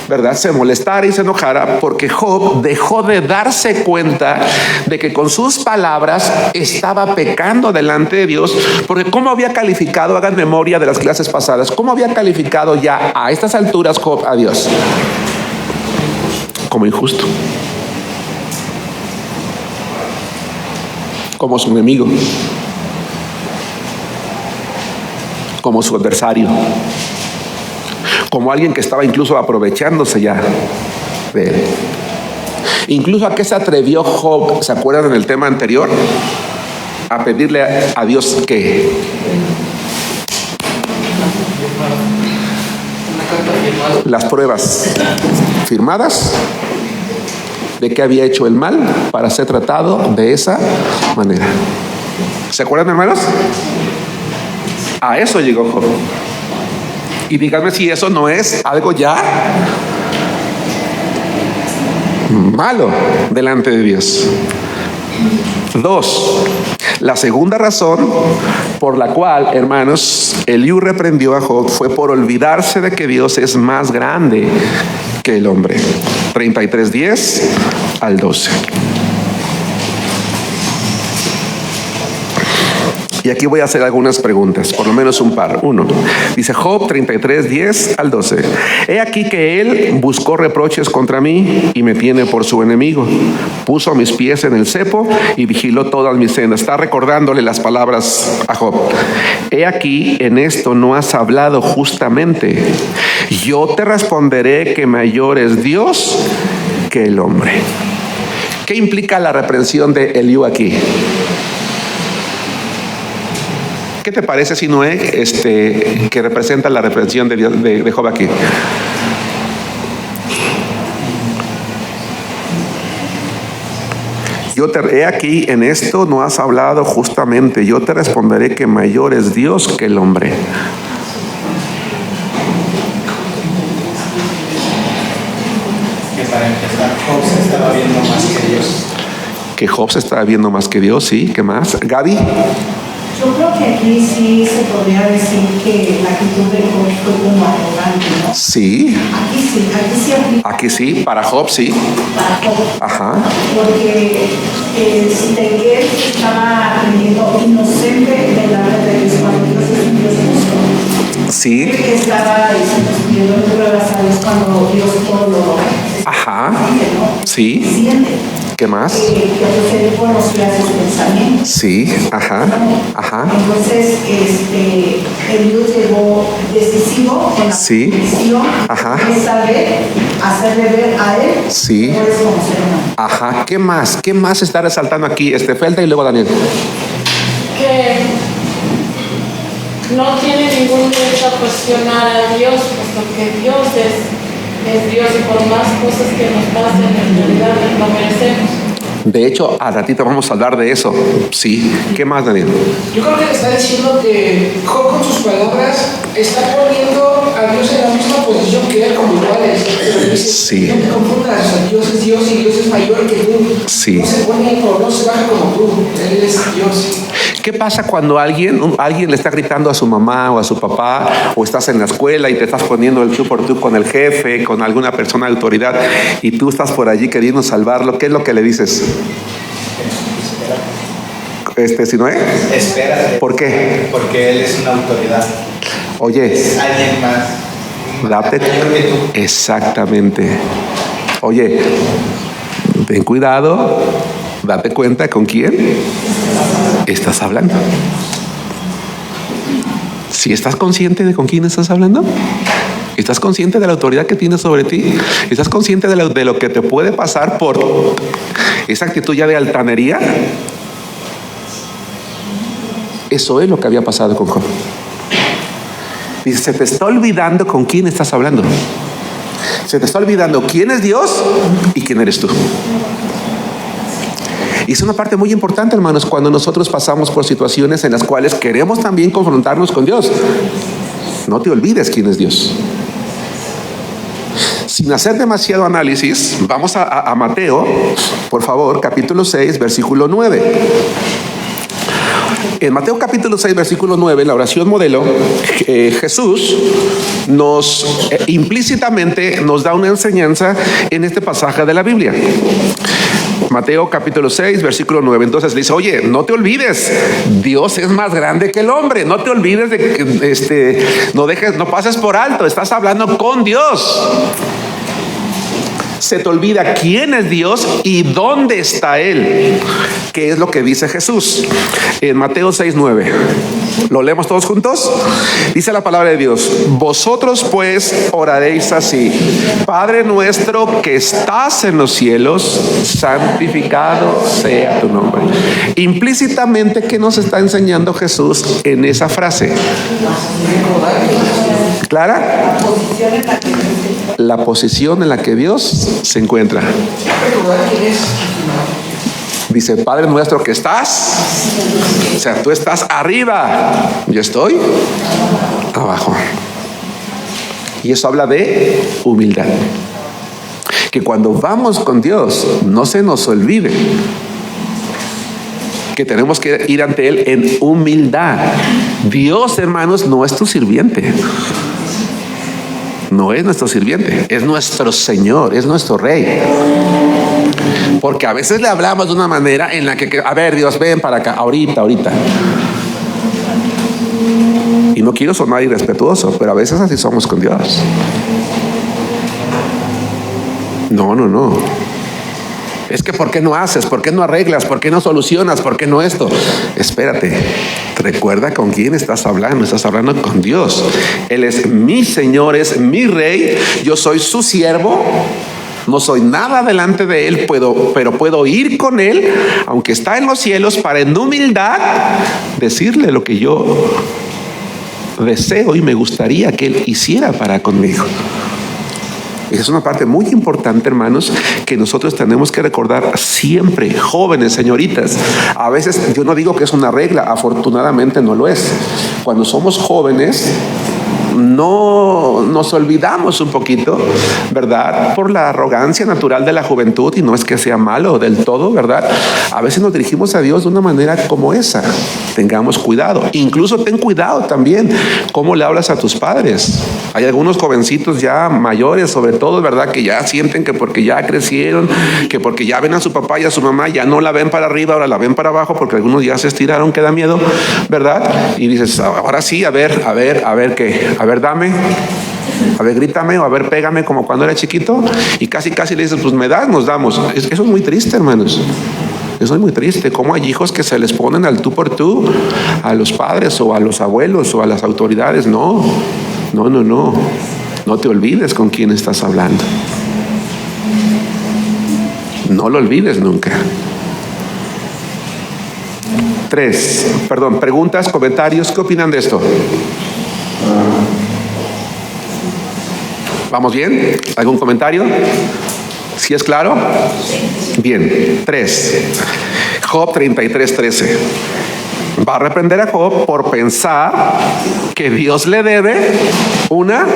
¿verdad?, se molestara y se enojara porque Job dejó de darse cuenta de que con sus palabras estaba pecando delante de Dios. Porque ¿cómo había calificado? Hagan memoria de las clases pasadas. ¿Cómo había calificado ya a estas alturas Job a Dios? Como injusto, como su enemigo, como su adversario, como alguien que estaba incluso aprovechándose ya de él. Incluso ¿a qué se atrevió Job? ¿Se acuerdan en el tema anterior? A pedirle a Dios ¿qué? Las pruebas firmadas de que había hecho el mal para ser tratado de esa manera. ¿Se acuerdan, hermanos? A eso llegó Job. Y díganme si eso no es algo ya malo delante de Dios. 2. La segunda razón por la cual, hermanos, Eliú reprendió a Job fue por olvidarse de que Dios es más grande que el hombre. 33:10 al 12. Y aquí voy a hacer algunas preguntas, por lo menos un par. 1. Dice Job 33:10 al 12. He aquí que él buscó reproches contra mí y me tiene por su enemigo. Puso mis pies en el cepo y vigiló todas mis sendas. Está recordándole las palabras a Job. He aquí, en esto no has hablado justamente. Yo te responderé que mayor es Dios que el hombre. ¿Qué implica la reprensión de Eliú aquí? ¿Qué te parece, si Noé, que representa la reprensión de Job aquí? He aquí, en esto no has hablado justamente. Yo te responderé que mayor es Dios que el hombre. Que para empezar, Job se estaba viendo más que Dios. Que Job se estaba viendo más que Dios, sí. ¿Qué más? Gaby. Yo creo que aquí sí se podría decir que la actitud de Job fue como arrogante, ¿no? Sí. Aquí sí aplica. Aquí sí, para Job sí. Para Job. Ajá. Porque de que él estaba aprendiendo inocente de la red de Dios cuando Dios es un Dios justo. Sí. Que estaba diciendo pruebas a Dios cuando Dios todo lo Ajá. ¿no? Sí. Siente. ¿Qué más? Que Dios conocía sus pensamientos. Sí. Ajá. Ajá. Entonces, Eliú llegó decisivo con la Sí. decisión Ajá. de saber hacerle ver a él Sí. que puedes como ser humano. Ajá. ¿Qué más? ¿Qué más está resaltando aquí? Felda y luego Daniel. Que no tiene ningún derecho a cuestionar a Dios, puesto que Dios es Dios y por más cosas que nos pasen, en realidad no merecemos. De hecho, al ratito vamos a hablar de eso. Sí. ¿Qué más, Daniel? Yo creo que le está diciendo que Job con sus palabras está poniendo a Dios en la misma posición que él como iguales. Pero dice, Sí. no te confundas, o sea, Dios es Dios y Dios es mayor que tú. Sí. No se pone o no se baja como tú, Él es Dios. ¿Qué pasa cuando alguien le está gritando a su mamá o a su papá, o estás en la escuela y te estás poniendo el tú por tú con el jefe, con alguna persona de autoridad, y tú estás por allí queriendo salvarlo? ¿Qué es lo que le dices? ¿Si no es? Espérate. ¿Por qué? Porque él es una autoridad. Oye, Es alguien más. date. Mayor que tú. Exactamente. Oye, ten cuidado, date cuenta con quién estás hablando. Si estás consciente de con quién estás hablando, estás consciente de la autoridad que tienes sobre ti, estás consciente de lo que te puede pasar por esa actitud ya de altanería. Eso es lo que había pasado con Job. Dice, se te está olvidando con quién estás hablando. Se te está olvidando quién es Dios y quién eres tú. Y es una parte muy importante, hermanos, cuando nosotros pasamos por situaciones en las cuales queremos también confrontarnos con Dios. No te olvides quién es Dios. Sin hacer demasiado análisis, vamos a Mateo, por favor, capítulo 6, versículo 9. En Mateo capítulo 6, versículo 9, en la oración modelo, Jesús nos implícitamente nos da una enseñanza en este pasaje de la Biblia. Mateo capítulo 6, versículo 9. Entonces le dice, oye, no te olvides, Dios es más grande que el hombre. No te olvides de que no pases por alto, estás hablando con Dios. Se te olvida quién es Dios y dónde está Él. ¿Qué es lo que dice Jesús? En Mateo 6:9. ¿Lo leemos todos juntos? Dice la palabra de Dios: vosotros pues oraréis así: Padre nuestro que estás en los cielos, santificado sea tu nombre. Implícitamente, ¿qué nos está enseñando Jesús en esa frase? ¿Clara? La posición en la que Dios se encuentra. Dice, Padre nuestro que estás, o sea, tú estás arriba, yo estoy abajo. Y eso habla de humildad. Que cuando vamos con Dios, no se nos olvide que tenemos que ir ante Él en humildad. Dios, hermanos, no es tu sirviente. No es nuestro sirviente, es nuestro Señor, es nuestro Rey. Porque a veces le hablamos de una manera en la que, a ver, Dios, ven para acá, ahorita. Y no quiero sonar irrespetuoso, pero a veces así somos con Dios. No. Es que ¿por qué no haces? ¿Por qué no arreglas? ¿Por qué no solucionas? ¿Por qué no esto? Espérate, recuerda con quién estás hablando. Estás hablando con Dios. Él es mi Señor, es mi Rey. Yo soy su siervo. No soy nada delante de Él, pero puedo ir con Él, aunque está en los cielos, para en humildad decirle lo que yo deseo y me gustaría que Él hiciera para conmigo. Esa es una parte muy importante, hermanos, que nosotros tenemos que recordar siempre. Jóvenes, señoritas, a veces yo no digo que es una regla, afortunadamente no lo es. Cuando somos jóvenes, no nos olvidamos un poquito, ¿verdad? Por la arrogancia natural de la juventud, y no es que sea malo del todo, ¿verdad? A veces nos dirigimos a Dios de una manera como esa. Tengamos cuidado. Incluso ten cuidado también cómo le hablas a tus padres. Hay algunos jovencitos ya mayores, sobre todo, ¿verdad? Que ya sienten que porque ya crecieron, que porque ya ven a su papá y a su mamá, ya no la ven para arriba, ahora la ven para abajo, porque algunos ya se estiraron, que da miedo, ¿verdad? Y dices, ahora sí, a ver qué. A ver, dame, a ver, grítame, o a ver, pégame, como cuando era chiquito, y casi le dices, pues me das, nos damos. Eso es muy triste, hermanos. Eso es muy triste. Como hay hijos que se les ponen al tú por tú a los padres o a los abuelos o a las autoridades. No te olvides con quién estás hablando. No lo olvides nunca. Preguntas, comentarios, ¿qué opinan de esto? ¿Vamos bien? ¿Algún comentario? ¿Sí es claro? Bien. 3. Job 33:13. Va a reprender a Job por pensar que Dios le debe una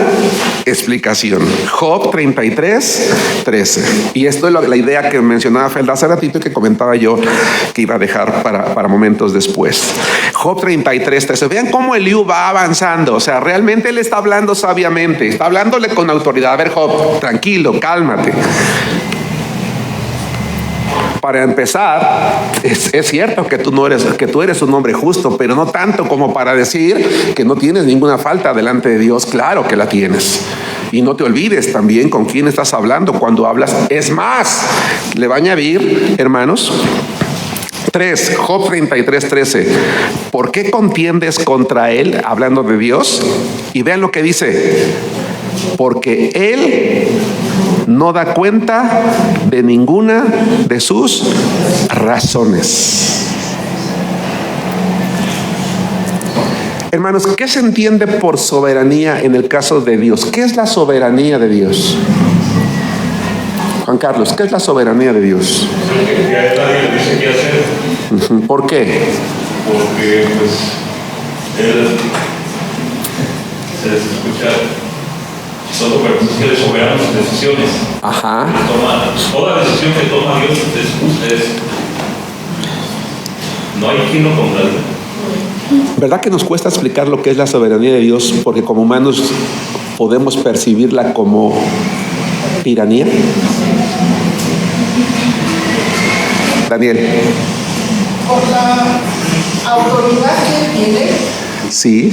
explicación. Job 33:13. Y esto es la idea que mencionaba Felda hace ratito y que comentaba yo que iba a dejar para momentos después. Job 33:13. Vean cómo Eliú va avanzando. O sea, realmente él está hablando sabiamente. Está hablándole con autoridad. A ver, Job, tranquilo, cálmate. Para empezar, es cierto que tú eres un hombre justo, pero no tanto como para decir que no tienes ninguna falta delante de Dios. Claro que la tienes. Y no te olvides también con quién estás hablando cuando hablas. Es más, le va a añadir, hermanos, 3, Job 33:13. ¿Por qué contiendes contra él, hablando de Dios? Y vean lo que dice. Porque él no da cuenta de ninguna de sus razones. Hermanos, ¿qué se entiende por soberanía en el caso de Dios? ¿Qué es la soberanía de Dios? Juan Carlos, ¿qué es la soberanía de Dios? Que a él nadie le dice qué hacer. ¿Por qué? Porque él se escucha. Solo que él es soberano en sus decisiones. Ajá. Toda decisión que toma Dios es justa. No hay quien lo contrate. ¿Verdad que nos cuesta explicar lo que es la soberanía de Dios? Porque como humanos podemos percibirla como tiranía. Daniel. Por la autoridad que él tiene, Sí.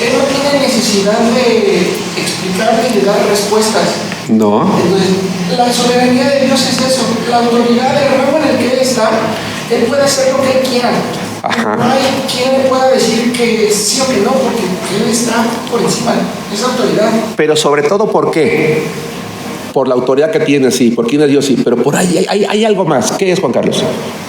él no tiene necesidad de explicar ni de dar respuestas. No. Entonces, la soberanía de Dios es eso, la autoridad del rango en el que él está, él puede hacer lo que él quiera. Ajá. No hay quien le pueda decir que sí o que no, porque él está por encima, es autoridad. Pero sobre todo, ¿por qué? Por la autoridad que tiene, sí. Por quién es Dios, sí. Pero por ahí hay algo más. ¿Qué es, Juan Carlos?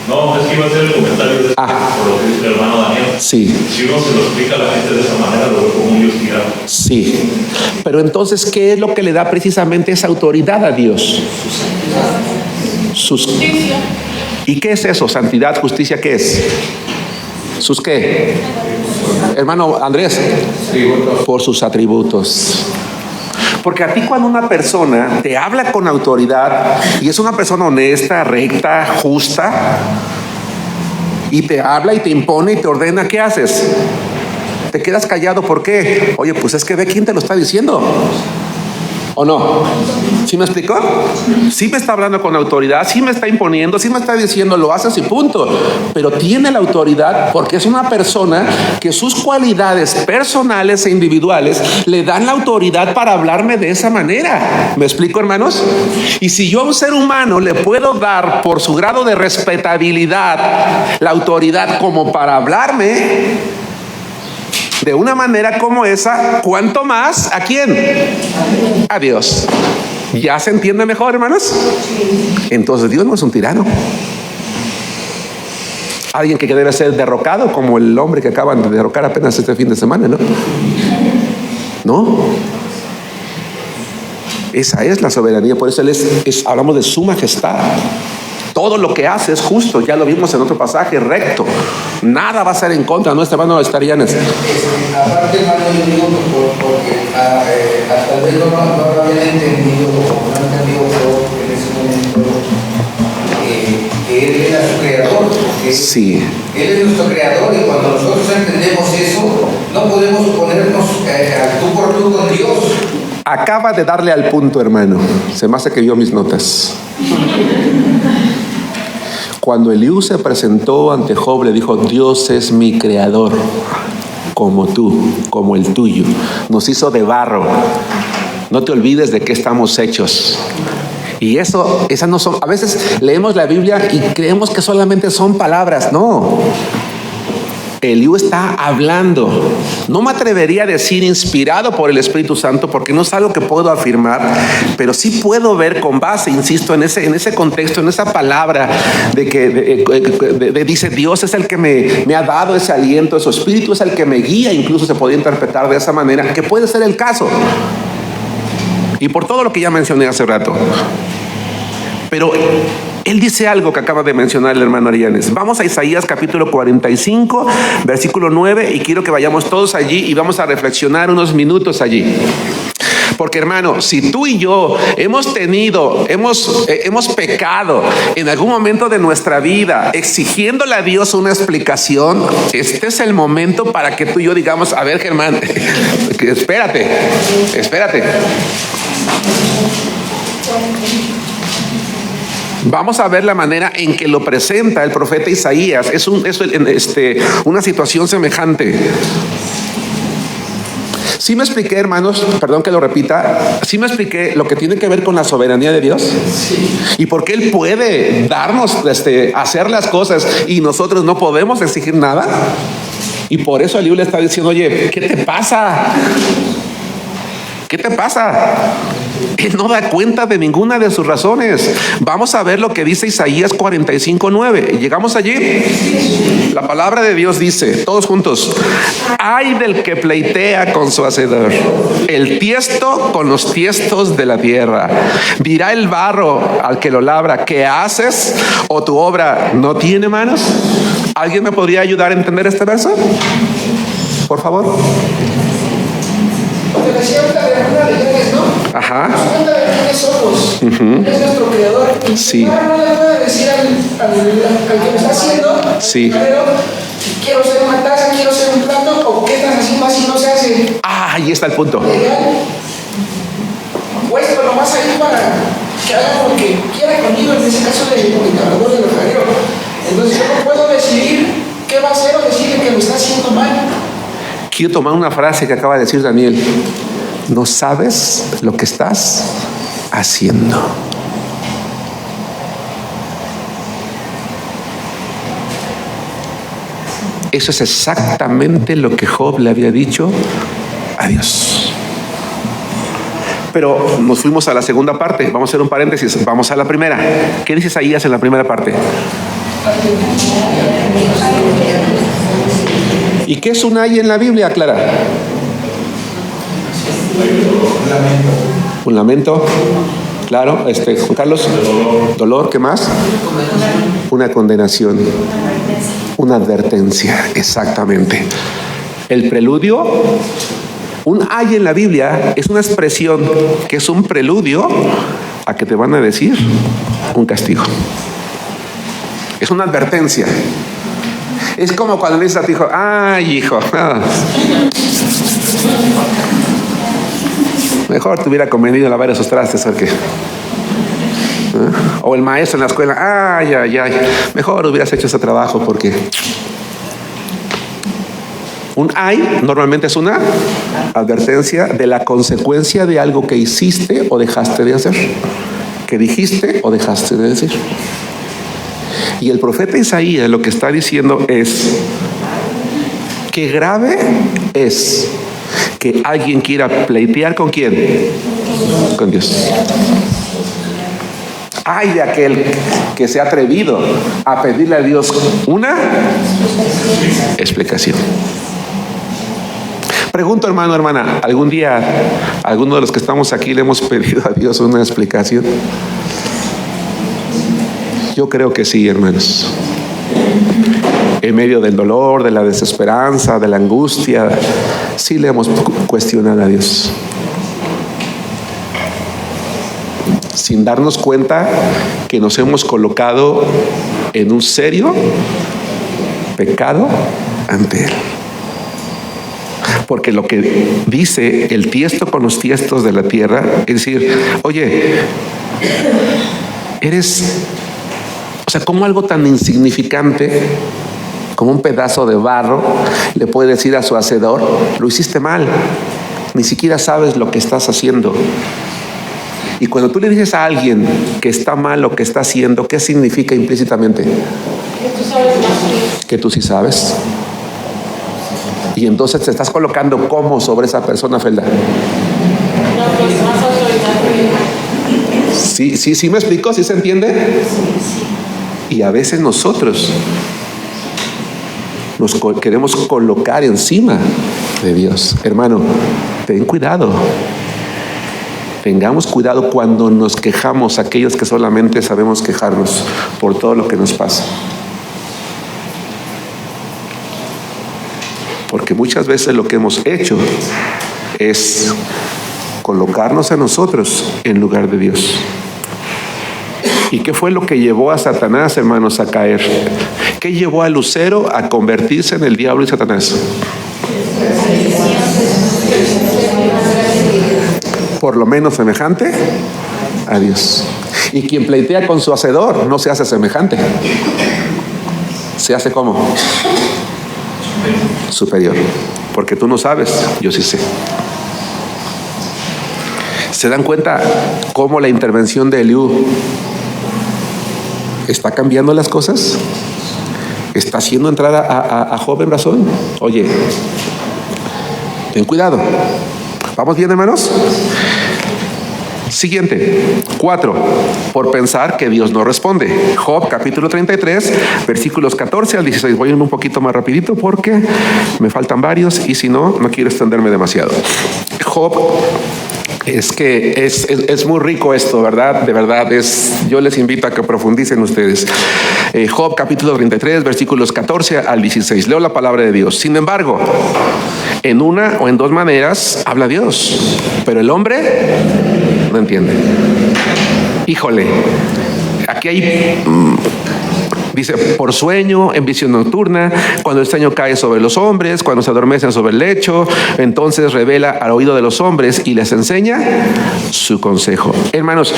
No, es que iba a hacer el comentario de Ah. por lo que dice el hermano Daniel. Sí. Si uno se lo explica a la gente de esa manera, lo ve como un Dios tirano. Sí. Pero entonces, ¿qué es lo que le da precisamente esa autoridad a Dios? Sus... Justicia. ¿Y qué es eso? Santidad, justicia, ¿qué es? ¿Sus qué? Hermano Andrés. Por sus atributos. Porque a ti cuando una persona te habla con autoridad y es una persona honesta, recta, justa, y te habla y te impone y te ordena, ¿qué haces? Te quedas callado, ¿por qué? Oye, pues es que ve quién te lo está diciendo. ¿O no? ¿Sí me explicó? Sí me está hablando con autoridad, sí me está imponiendo, sí me está diciendo lo haces y punto. Pero tiene la autoridad porque es una persona que sus cualidades personales e individuales le dan la autoridad para hablarme de esa manera. ¿Me explico, hermanos? Y si yo a un ser humano le puedo dar por su grado de respetabilidad la autoridad como para hablarme de una manera como esa, ¿cuánto más? ¿A quién? A Dios. ¿Ya se entiende mejor, hermanos? Entonces Dios no es un tirano. Alguien que debe ser derrocado, como el hombre que acaban de derrocar apenas este fin de semana, ¿no? No. Esa es la soberanía, por eso Él hablamos de su majestad. Todo lo que hace es justo, ya lo vimos en otro pasaje, recto. Nada va a ser en contra, ¿no, este hermano Estarianes? Aparte, hermano, yo digo porque hasta vez no lo habían entendido, o no han entendido todo en ese momento, que Él era su creador. Sí. Él es nuestro creador y cuando nosotros entendemos eso, no podemos ponernos al tú por tú con Dios. Acaba de darle al punto, hermano. Se me hace que vio mis notas. Cuando Eliú se presentó ante Job, le dijo: Dios es mi creador, como tú, como el tuyo. Nos hizo de barro. No te olvides de qué estamos hechos. Y esas no son. A veces leemos la Biblia y creemos que solamente son palabras. No. Eliú está hablando. No me atrevería a decir inspirado por el Espíritu Santo, porque no es algo que puedo afirmar, pero sí puedo ver con base, insisto, en ese contexto, en esa palabra de que dice: Dios es el que me ha dado ese aliento, su Espíritu es el que me guía. Incluso se podría interpretar de esa manera, que puede ser el caso. Y por todo lo que ya mencioné hace rato. Pero él dice algo que acaba de mencionar el hermano Arianes. Vamos a Isaías capítulo 45, versículo 9, y quiero que vayamos todos allí y vamos a reflexionar unos minutos allí. Porque, hermano, si tú y yo hemos pecado en algún momento de nuestra vida, exigiéndole a Dios una explicación, este es el momento para que tú y yo digamos: a ver, Germán, espérate. Vamos a ver la manera en que lo presenta el profeta Isaías. Es una situación semejante. ¿Sí me expliqué, hermanos? Perdón que lo repita. ¿Sí me expliqué lo que tiene que ver con la soberanía de Dios? Sí. Y por qué Él puede darnos, hacer las cosas y nosotros no podemos exigir nada. Y por eso Eliú le está diciendo: oye, ¿qué te pasa? ¿Qué te pasa? Él no da cuenta de ninguna de sus razones. Vamos a ver lo que dice Isaías 45:9. ¿Llegamos allí? La palabra de Dios dice, todos juntos: ay del que pleitea con su hacedor, el tiesto con los tiestos de la tierra. Dirá el barro al que lo labra: ¿qué haces? ¿O tu obra no tiene manos? ¿Alguien me podría ayudar a entender este verso? Por favor. Porque decía la de alguna de ellas, ¿no? Ajá. Nos cuenta de quiénes somos. Él es nuestro creador. Y Sí. no le puede decir al que me está haciendo, sí, pero quiero ser una taza, quiero ser un plato, o qué estás haciendo así no se hace Ahí está el punto. legal. O esto nomás ahí para que haga lo que quiera conmigo, en ese caso del cargador del ojario. Entonces yo no puedo decidir qué va a hacer o decirle que lo está haciendo mal. Quiero tomar una frase que acaba de decir Daniel. No sabes lo que estás haciendo. Eso es exactamente lo que Job le había dicho a Dios. Pero nos fuimos a la segunda parte. Vamos a hacer un paréntesis. Vamos a la primera. ¿Qué dice Isaías en la primera parte? ¿Y qué es un ay en la Biblia, Clara? Un lamento. Claro, Juan Carlos. Dolor, ¿qué más? Una condenación. Una advertencia, exactamente. El preludio, un ay en la Biblia es una expresión que es un preludio a que te van a decir un castigo. Es una advertencia. Es como cuando le dices a tu hijo, ay hijo, mejor te hubiera convenido lavar esos trastes, ¿o qué? O el maestro en la escuela, ay, mejor hubieras hecho ese trabajo porque... Un ay normalmente es una advertencia de la consecuencia de algo que hiciste o dejaste de hacer, que dijiste o dejaste de decir. Y el profeta Isaías lo que está diciendo es que grave es que alguien quiera pleitear ¿con quién? Con Dios. Ay de aquel que se ha atrevido a pedirle a Dios una explicación. Pregunto, hermano, hermana, ¿algún día alguno de los que estamos aquí le hemos pedido a Dios una explicación? Yo creo que sí, hermanos. En medio del dolor, de la desesperanza, de la angustia, sí le hemos cuestionado a Dios. Sin darnos cuenta que nos hemos colocado en un serio pecado ante Él. Porque lo que dice el tiesto con los tiestos de la tierra es decir, oye, ¿cómo algo tan insignificante como un pedazo de barro le puede decir a su hacedor, lo hiciste mal, ni siquiera sabes lo que estás haciendo? Y cuando tú le dices a alguien que está mal lo que está haciendo, ¿qué significa implícitamente? Que tú sabes más. Que tú sí sabes. Y entonces te estás colocando ¿cómo sobre esa persona, Felda? No, pues más autoridad. ¿Sí me explico? ¿Sí se entiende? Y a veces nosotros nos queremos colocar encima de Dios. Hermano, ten cuidado. Tengamos cuidado cuando nos quejamos, aquellos que solamente sabemos quejarnos por todo lo que nos pasa. Porque muchas veces lo que hemos hecho es colocarnos a nosotros en lugar de Dios. ¿Y qué fue lo que llevó a Satanás, hermanos, a caer? ¿Qué llevó a Lucero a convertirse en el diablo y Satanás? Por lo menos semejante a Dios. Y quien pleitea con su hacedor no se hace semejante. Se hace ¿cómo? Superior. Porque tú no sabes, yo sí sé. ¿Se dan cuenta cómo la intervención de Eliú está cambiando las cosas? Está haciendo entrar a Job en razón. Oye, ten cuidado. ¿Vamos bien, hermanos? Siguiente, 4, por pensar que Dios no responde. Job capítulo 33, versículos 14 al 16. Voy a irme un poquito más rapidito porque me faltan varios y si no, no quiero extenderme demasiado. Job, es que es muy rico esto, ¿verdad? De verdad, yo les invito a que profundicen ustedes. Job capítulo 33, versículos 14 al 16. Leo la palabra de Dios. Sin embargo, en una o en dos maneras habla Dios, pero el hombre no entiende. Híjole, aquí hay Dice, por sueño, en visión nocturna, cuando el sueño cae sobre los hombres, cuando se adormecen sobre el lecho, entonces revela al oído de los hombres y les enseña su consejo. Hermanos,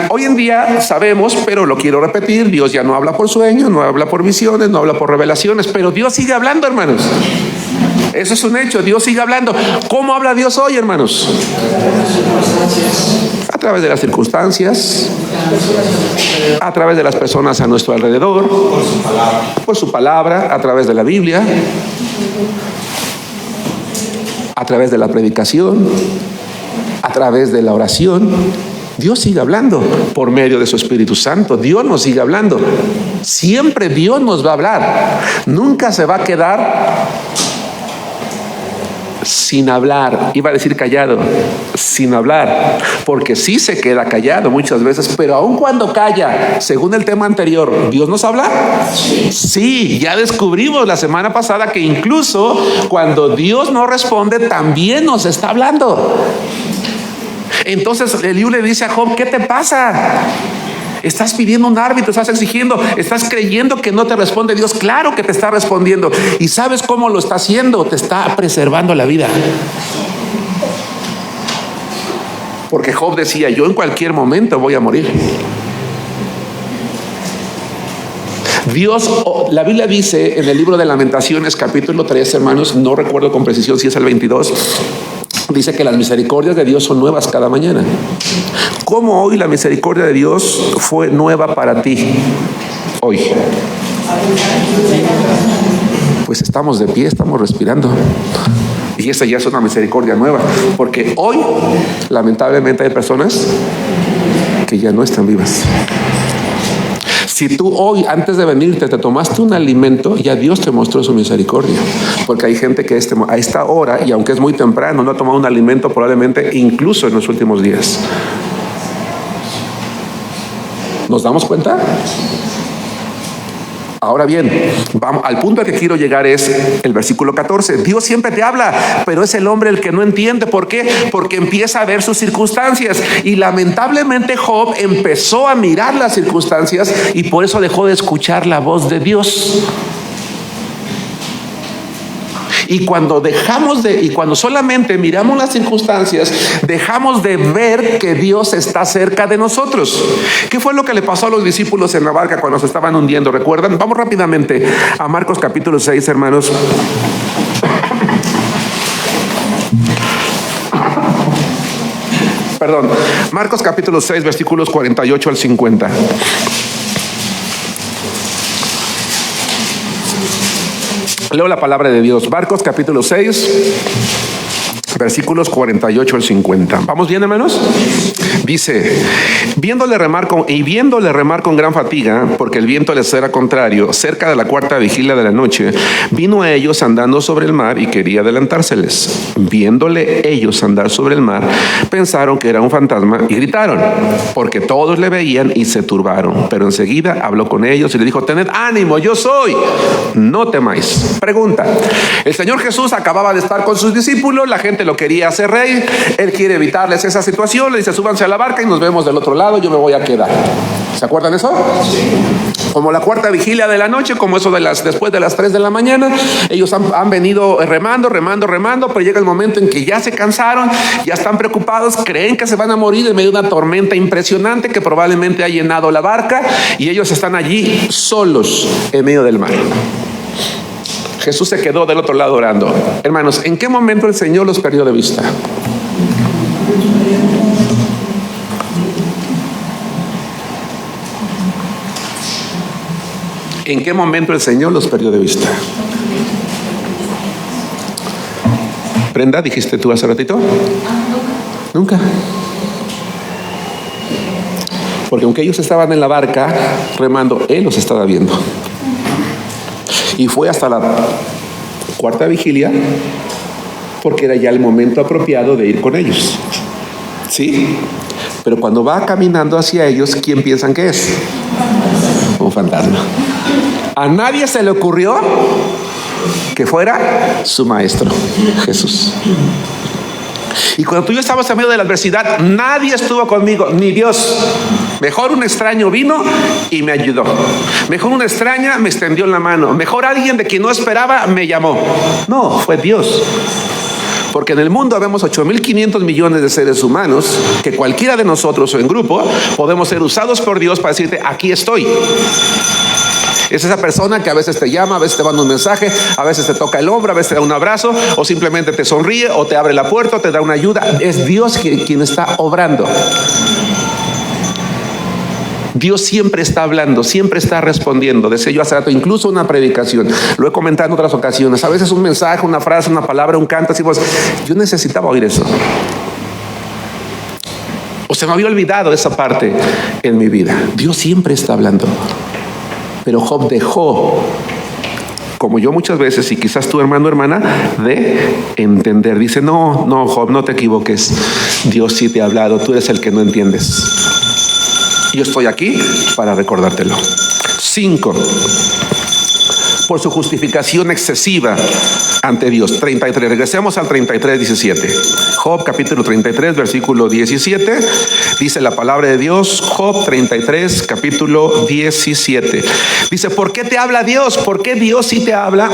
hoy en día sabemos, pero lo quiero repetir, Dios ya no habla por sueños, no habla por visiones, no habla por revelaciones, pero Dios sigue hablando, hermanos. Eso es un hecho, Dios sigue hablando. ¿Cómo habla Dios hoy, hermanos? A través de las circunstancias, a través de las personas a nuestro alrededor, por su palabra, a través de la Biblia, a través de la predicación, a través de la oración. Dios sigue hablando por medio de su Espíritu Santo. Dios nos sigue hablando. Siempre Dios nos va a hablar. Nunca se va a quedar sin hablar. Iba a decir callado, sin hablar, porque sí se queda callado muchas veces, pero aun cuando calla, según el tema anterior, ¿Dios nos habla? Sí, ya descubrimos la semana pasada que incluso cuando Dios no responde, también nos está hablando. Entonces Eliú le dice a Job, ¿qué te pasa? Estás pidiendo un árbitro, estás exigiendo, estás creyendo que no te responde Dios. Claro que te está respondiendo. ¿Y sabes cómo lo está haciendo? Te está preservando la vida. Porque Job decía, yo en cualquier momento voy a morir. Dios, la Biblia dice en el libro de Lamentaciones, capítulo 3, hermanos, no recuerdo con precisión si es el 22, dice que las misericordias de Dios son nuevas cada mañana. ¿Cómo hoy la misericordia de Dios fue nueva para ti? Hoy. Pues estamos de pie, estamos respirando. Y esa ya es una misericordia nueva. Porque hoy, lamentablemente, hay personas que ya no están vivas. Si tú hoy, antes de venirte, te tomaste un alimento, ya Dios te mostró su misericordia. Porque hay gente que a esta hora, y aunque es muy temprano, no ha tomado un alimento probablemente incluso en los últimos días. ¿Nos damos cuenta? Ahora bien, vamos al punto al que quiero llegar, es el versículo 14. Dios siempre te habla, pero es el hombre el que no entiende. ¿Por qué? Porque empieza a ver sus circunstancias. Y lamentablemente Job empezó a mirar las circunstancias y por eso dejó de escuchar la voz de Dios. Y cuando solamente miramos las circunstancias, dejamos de ver que Dios está cerca de nosotros. ¿Qué fue lo que le pasó a los discípulos en la barca cuando se estaban hundiendo? ¿Recuerdan? Vamos rápidamente a Marcos capítulo 6, hermanos. Perdón, Marcos capítulo 6, versículos 48 al 50. Leo la palabra de Dios. Marcos capítulo 6, versículos 48 al 50. ¿Vamos bien, hermanos? Dice, viéndole remar con gran fatiga, porque el viento les era contrario, cerca de la cuarta vigilia de la noche, vino a ellos andando sobre el mar y quería adelantárseles. Viéndole ellos andar sobre el mar, pensaron que era un fantasma y gritaron, porque todos le veían y se turbaron. Pero enseguida habló con ellos y le dijo, tened ánimo, yo soy, no temáis. Pregunta, el Señor Jesús acababa de estar con sus discípulos, la gente lo quería hacer rey, él quiere evitarles esa situación, le dice, súbanse a la barca y nos vemos del otro lado, yo me voy a quedar. ¿Se acuerdan eso? Sí. Como la cuarta vigilia de la noche, como eso después de las 3 de la mañana, ellos han venido remando, pero llega el momento en que ya se cansaron, ya están preocupados, creen que se van a morir en medio de una tormenta impresionante que probablemente ha llenado la barca y ellos están allí solos en medio del mar. Jesús se quedó del otro lado orando. Hermanos, ¿en qué momento el Señor los perdió de vista? ¿En qué momento el Señor los perdió de vista? Brenda, ¿dijiste tú hace ratito? Nunca. Porque aunque ellos estaban en la barca remando, Él los estaba viendo. Y fue hasta la cuarta vigilia, porque era ya el momento apropiado de ir con ellos. ¿Sí? Pero cuando va caminando hacia ellos, ¿quién piensan que es? Un fantasma. A nadie se le ocurrió que fuera su maestro, Jesús. Y cuando tú y yo estábamos en medio de la adversidad, nadie estuvo conmigo, ni Dios. Mejor un extraño vino y me ayudó. Mejor una extraña me extendió la mano. Mejor alguien de quien no esperaba me llamó. No, fue Dios. Porque en el mundo vemos 8.500 millones de seres humanos que cualquiera de nosotros o en grupo podemos ser usados por Dios para decirte, aquí estoy. Es esa persona que a veces te llama, a veces te manda un mensaje, a veces te toca el hombro, a veces te da un abrazo, o simplemente te sonríe, o te abre la puerta, o te da una ayuda. Es Dios quien está obrando. Dios siempre está hablando, siempre está respondiendo. Decía yo hace rato, incluso una predicación. Lo he comentado en otras ocasiones. A veces un mensaje, una frase, una palabra, un canto, así pues, yo necesitaba oír eso. O se me había olvidado esa parte en mi vida. Dios siempre está hablando. Pero Job dejó, como yo muchas veces, y quizás tu hermano o hermana, de entender. Dice, no, Job, no te equivoques. Dios sí te ha hablado, tú eres el que no entiendes. Yo estoy aquí para recordártelo. 5. Por su justificación excesiva ante Dios. 33. Regresemos al 33, 17. Job capítulo 33, versículo 17. Dice la palabra de Dios. Job 33, capítulo 17. Dice, ¿por qué te habla Dios? ¿Por qué Dios sí te habla?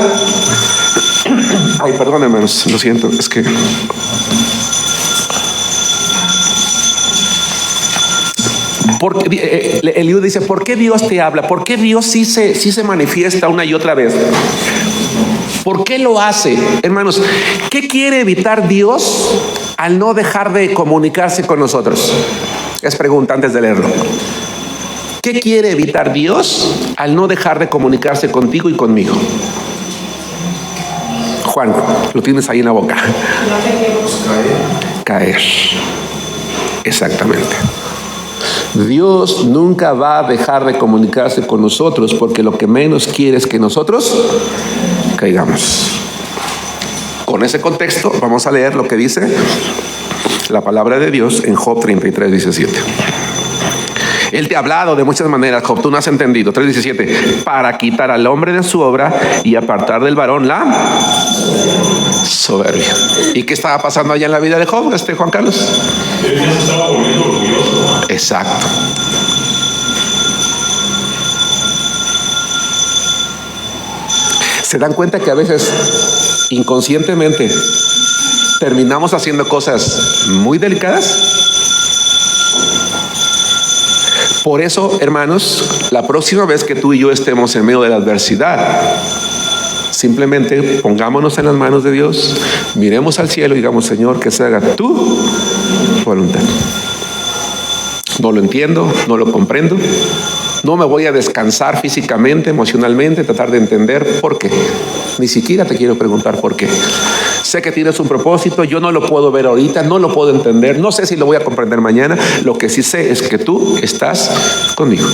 Ay, perdón, hermanos, lo siento, es que... el libro dice, ¿por qué Dios te habla? ¿Por qué Dios sí se manifiesta una y otra vez? ¿Por qué lo hace? Hermanos, ¿qué quiere evitar Dios al no dejar de comunicarse con nosotros? Es pregunta antes de leerlo. ¿Qué quiere evitar Dios al no dejar de comunicarse contigo y conmigo? Juan, lo tienes ahí en la boca. Caer. Exactamente. Dios nunca va a dejar de comunicarse con nosotros porque lo que menos quiere es que nosotros caigamos. Con ese contexto vamos a leer lo que dice la palabra de Dios en Job 33, 17. Él te ha hablado de muchas maneras, Job, tú no has entendido. 3:17, para quitar al hombre de su obra y apartar del varón la soberbia. ¿Y qué estaba pasando allá en la vida de Job, Juan Carlos? Él ya se estaba volviendo orgulloso. Exacto. ¿Se dan cuenta que a veces inconscientemente terminamos haciendo cosas muy delicadas? Por eso, hermanos, la próxima vez que tú y yo estemos en medio de la adversidad, simplemente pongámonos en las manos de Dios, miremos al cielo y digamos, Señor, que se haga tu voluntad. No lo entiendo, no lo comprendo. No me voy a descansar físicamente, emocionalmente, tratar de entender por qué. Ni siquiera te quiero preguntar por qué. Sé que tienes un propósito, yo no lo puedo ver ahorita, no lo puedo entender, no sé si lo voy a comprender mañana. Lo que sí sé es que tú estás conmigo.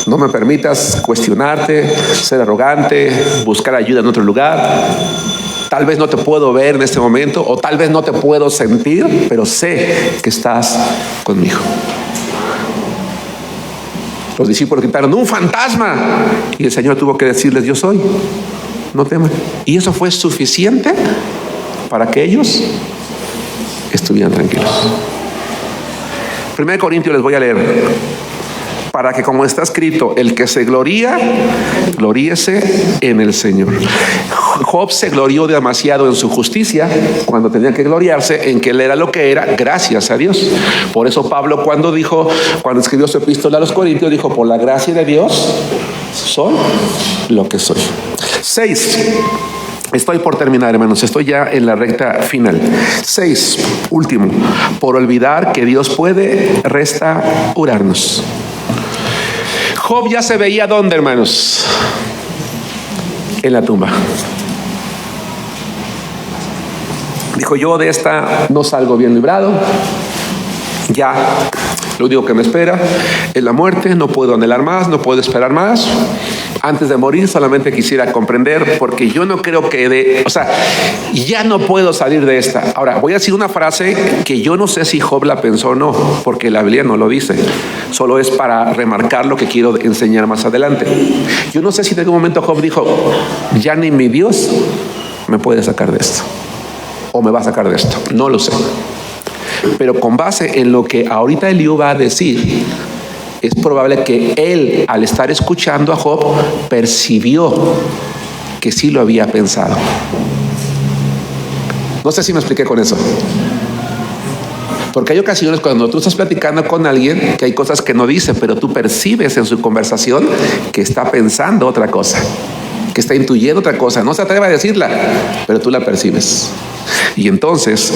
No me permitas cuestionarte, ser arrogante, buscar ayuda en otro lugar. Tal vez no te puedo ver en este momento, o tal vez no te puedo sentir, pero sé que estás conmigo. Los discípulos gritaron, ¡un fantasma! Y el Señor tuvo que decirles, yo soy, no teman. Y eso fue suficiente para que ellos estuvieran tranquilos. 1 Corintios les voy a leer. Para que, como está escrito, el que se gloría, gloríese en el Señor. Job se glorió demasiado en su justicia cuando tenía que gloriarse en que él era lo que era, gracias a Dios. Por eso Pablo cuando escribió su epístola a los Corintios, dijo, por la gracia de Dios soy lo que soy. 6. Estoy por terminar, hermanos, estoy ya en la recta final. 6, último, por olvidar que Dios puede restaurarnos. Job ya se veía ¿dónde, hermanos? En la tumba. Dijo, yo de esta no salgo bien librado. Ya, lo único que me espera es la muerte. No puedo anhelar más, no puedo esperar más. Antes de morir solamente quisiera comprender, porque yo no creo que ya no puedo salir de esta. Ahora, voy a decir una frase que yo no sé si Job la pensó o no, porque la Biblia no lo dice. Solo es para remarcar lo que quiero enseñar más adelante. Yo no sé si en algún momento Job dijo, ya ni mi Dios me puede sacar de esto, o me va a sacar de esto. No lo sé. Pero con base en lo que ahorita Eliú va a decir, es probable que él, al estar escuchando a Job, percibió que sí lo había pensado. No sé si me expliqué con eso. Porque hay ocasiones cuando tú estás platicando con alguien que hay cosas que no dice, pero tú percibes en su conversación que está pensando otra cosa, que está intuyendo otra cosa. No se atreve a decirla, pero tú la percibes. Y entonces,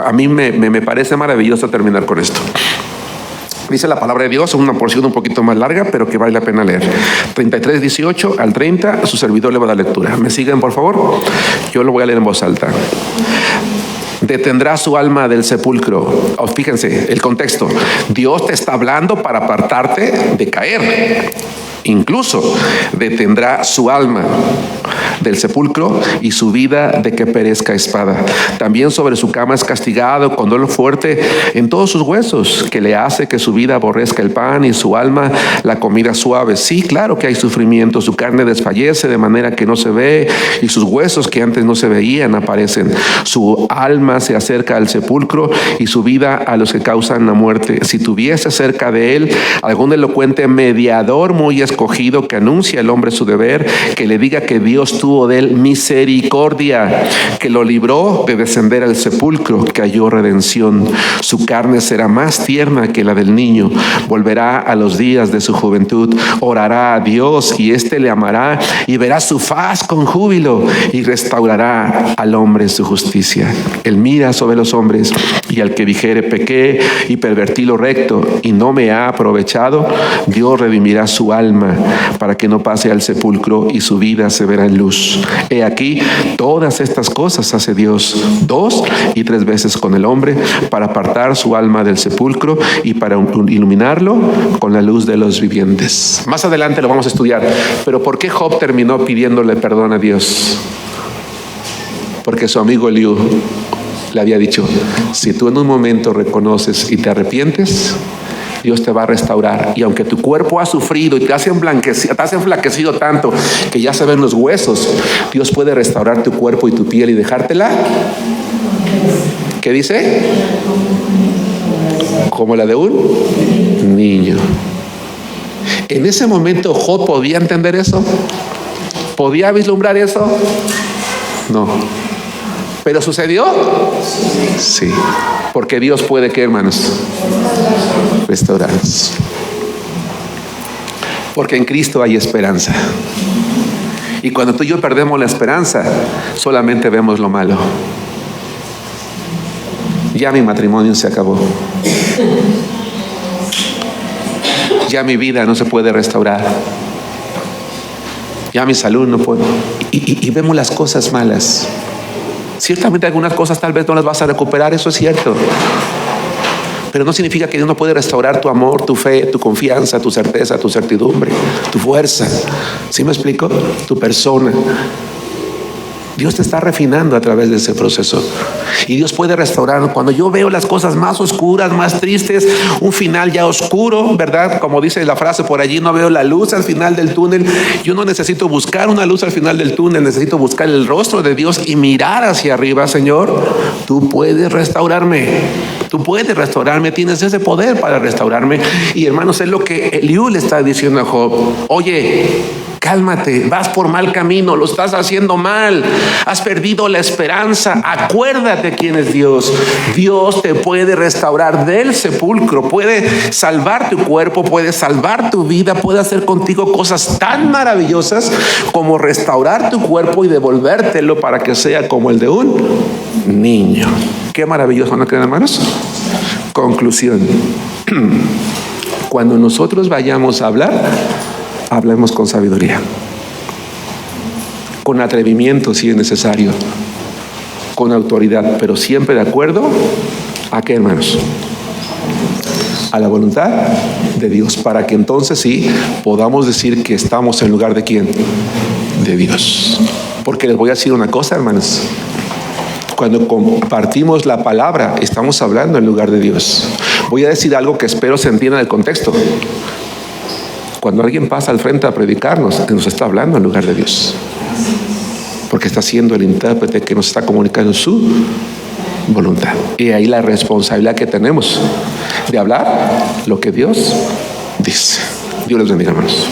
a mí me parece maravilloso terminar con esto. Dice la palabra de Dios, una porción un poquito más larga, pero que vale la pena leer. 33, 18 al 30, su servidor le va a dar lectura. ¿Me siguen, por favor? Yo lo voy a leer en voz alta. Detendrá su alma del sepulcro. Fíjense, el contexto. Dios te está hablando para apartarte de caer. Incluso detendrá su alma del sepulcro y su vida de que perezca espada. También sobre su cama es castigado con dolor fuerte en todos sus huesos, que le hace que su vida aborrezca el pan y su alma la comida suave. Sí, claro que hay sufrimiento, su carne desfallece de manera que no se ve y sus huesos que antes no se veían aparecen. Su alma se acerca al sepulcro y su vida a los que causan la muerte. Si tuviese cerca de él algún elocuente mediador muy escogido que anuncia al hombre su deber, que le diga que Dios tuvo de él misericordia, que lo libró de descender al sepulcro, que halló redención. Su carne será más tierna que la del niño, volverá a los días de su juventud, orará a Dios y éste le amará y verá su faz con júbilo y restaurará al hombre su justicia. Él mira sobre los hombres y al que dijere pequé y pervertí lo recto y no me ha aprovechado, Dios redimirá su alma para que no pase al sepulcro y su vida se verá en luz. He aquí, todas estas cosas hace Dios 2 y 3 veces con el hombre para apartar su alma del sepulcro y para iluminarlo con la luz de los vivientes. Más adelante lo vamos a estudiar. Pero ¿por qué Job terminó pidiéndole perdón a Dios? Porque su amigo Eliú le había dicho: si tú en un momento reconoces y te arrepientes, Dios te va a restaurar. Y aunque tu cuerpo ha sufrido y te has enflaquecido tanto que ya se ven los huesos, Dios puede restaurar tu cuerpo y tu piel y dejártela, ¿qué dice? Como la de un niño. En ese momento Job podía entender eso, podía vislumbrar eso. No. ¿Pero sucedió? Sí. Porque Dios puede, ¿qué, hermanos? Restaurarnos. Porque en Cristo hay esperanza. Y cuando tú y yo perdemos la esperanza, solamente vemos lo malo. Ya mi matrimonio se acabó. Ya mi vida no se puede restaurar. Ya mi salud no puede. Y vemos las cosas malas. Ciertamente algunas cosas tal vez no las vas a recuperar, eso es cierto. Pero no significa que Dios no puede restaurar tu amor, tu fe, tu confianza, tu certeza, tu certidumbre, tu fuerza. ¿Sí me explico? Tu persona. Dios te está refinando a través de ese proceso. Y Dios puede restaurar. Cuando yo veo las cosas más oscuras, más tristes, un final ya oscuro, ¿verdad? Como dice la frase por allí, no veo la luz al final del túnel. Yo no necesito buscar una luz al final del túnel, necesito buscar el rostro de Dios y mirar hacia arriba. Señor, tú puedes restaurarme. Tú puedes restaurarme, tienes ese poder para restaurarme. Y hermanos, es lo que Eliú le está diciendo a Job. Oye, cálmate, vas por mal camino, lo estás haciendo mal, has perdido la esperanza. Acuérdate quién es Dios. Dios te puede restaurar del sepulcro, puede salvar tu cuerpo, puede salvar tu vida, puede hacer contigo cosas tan maravillosas como restaurar tu cuerpo y devolvértelo para que sea como el de un niño. Qué maravilloso, ¿no creen, hermanos? Conclusión. Cuando nosotros vayamos a hablar, hablemos con sabiduría, con atrevimiento si es necesario, con autoridad, pero siempre de acuerdo a qué, hermanos, a la voluntad de Dios, para que entonces sí podamos decir que estamos en lugar de quién, de Dios. Porque les voy a decir una cosa, hermanos, cuando compartimos la palabra estamos hablando en lugar de Dios. Voy a decir algo que espero se entienda en el contexto. Cuando alguien pasa al frente a predicarnos, nos está hablando en lugar de Dios, porque está siendo el intérprete que nos está comunicando su voluntad. Y ahí la responsabilidad que tenemos de hablar lo que Dios dice. Dios les bendiga, hermanos.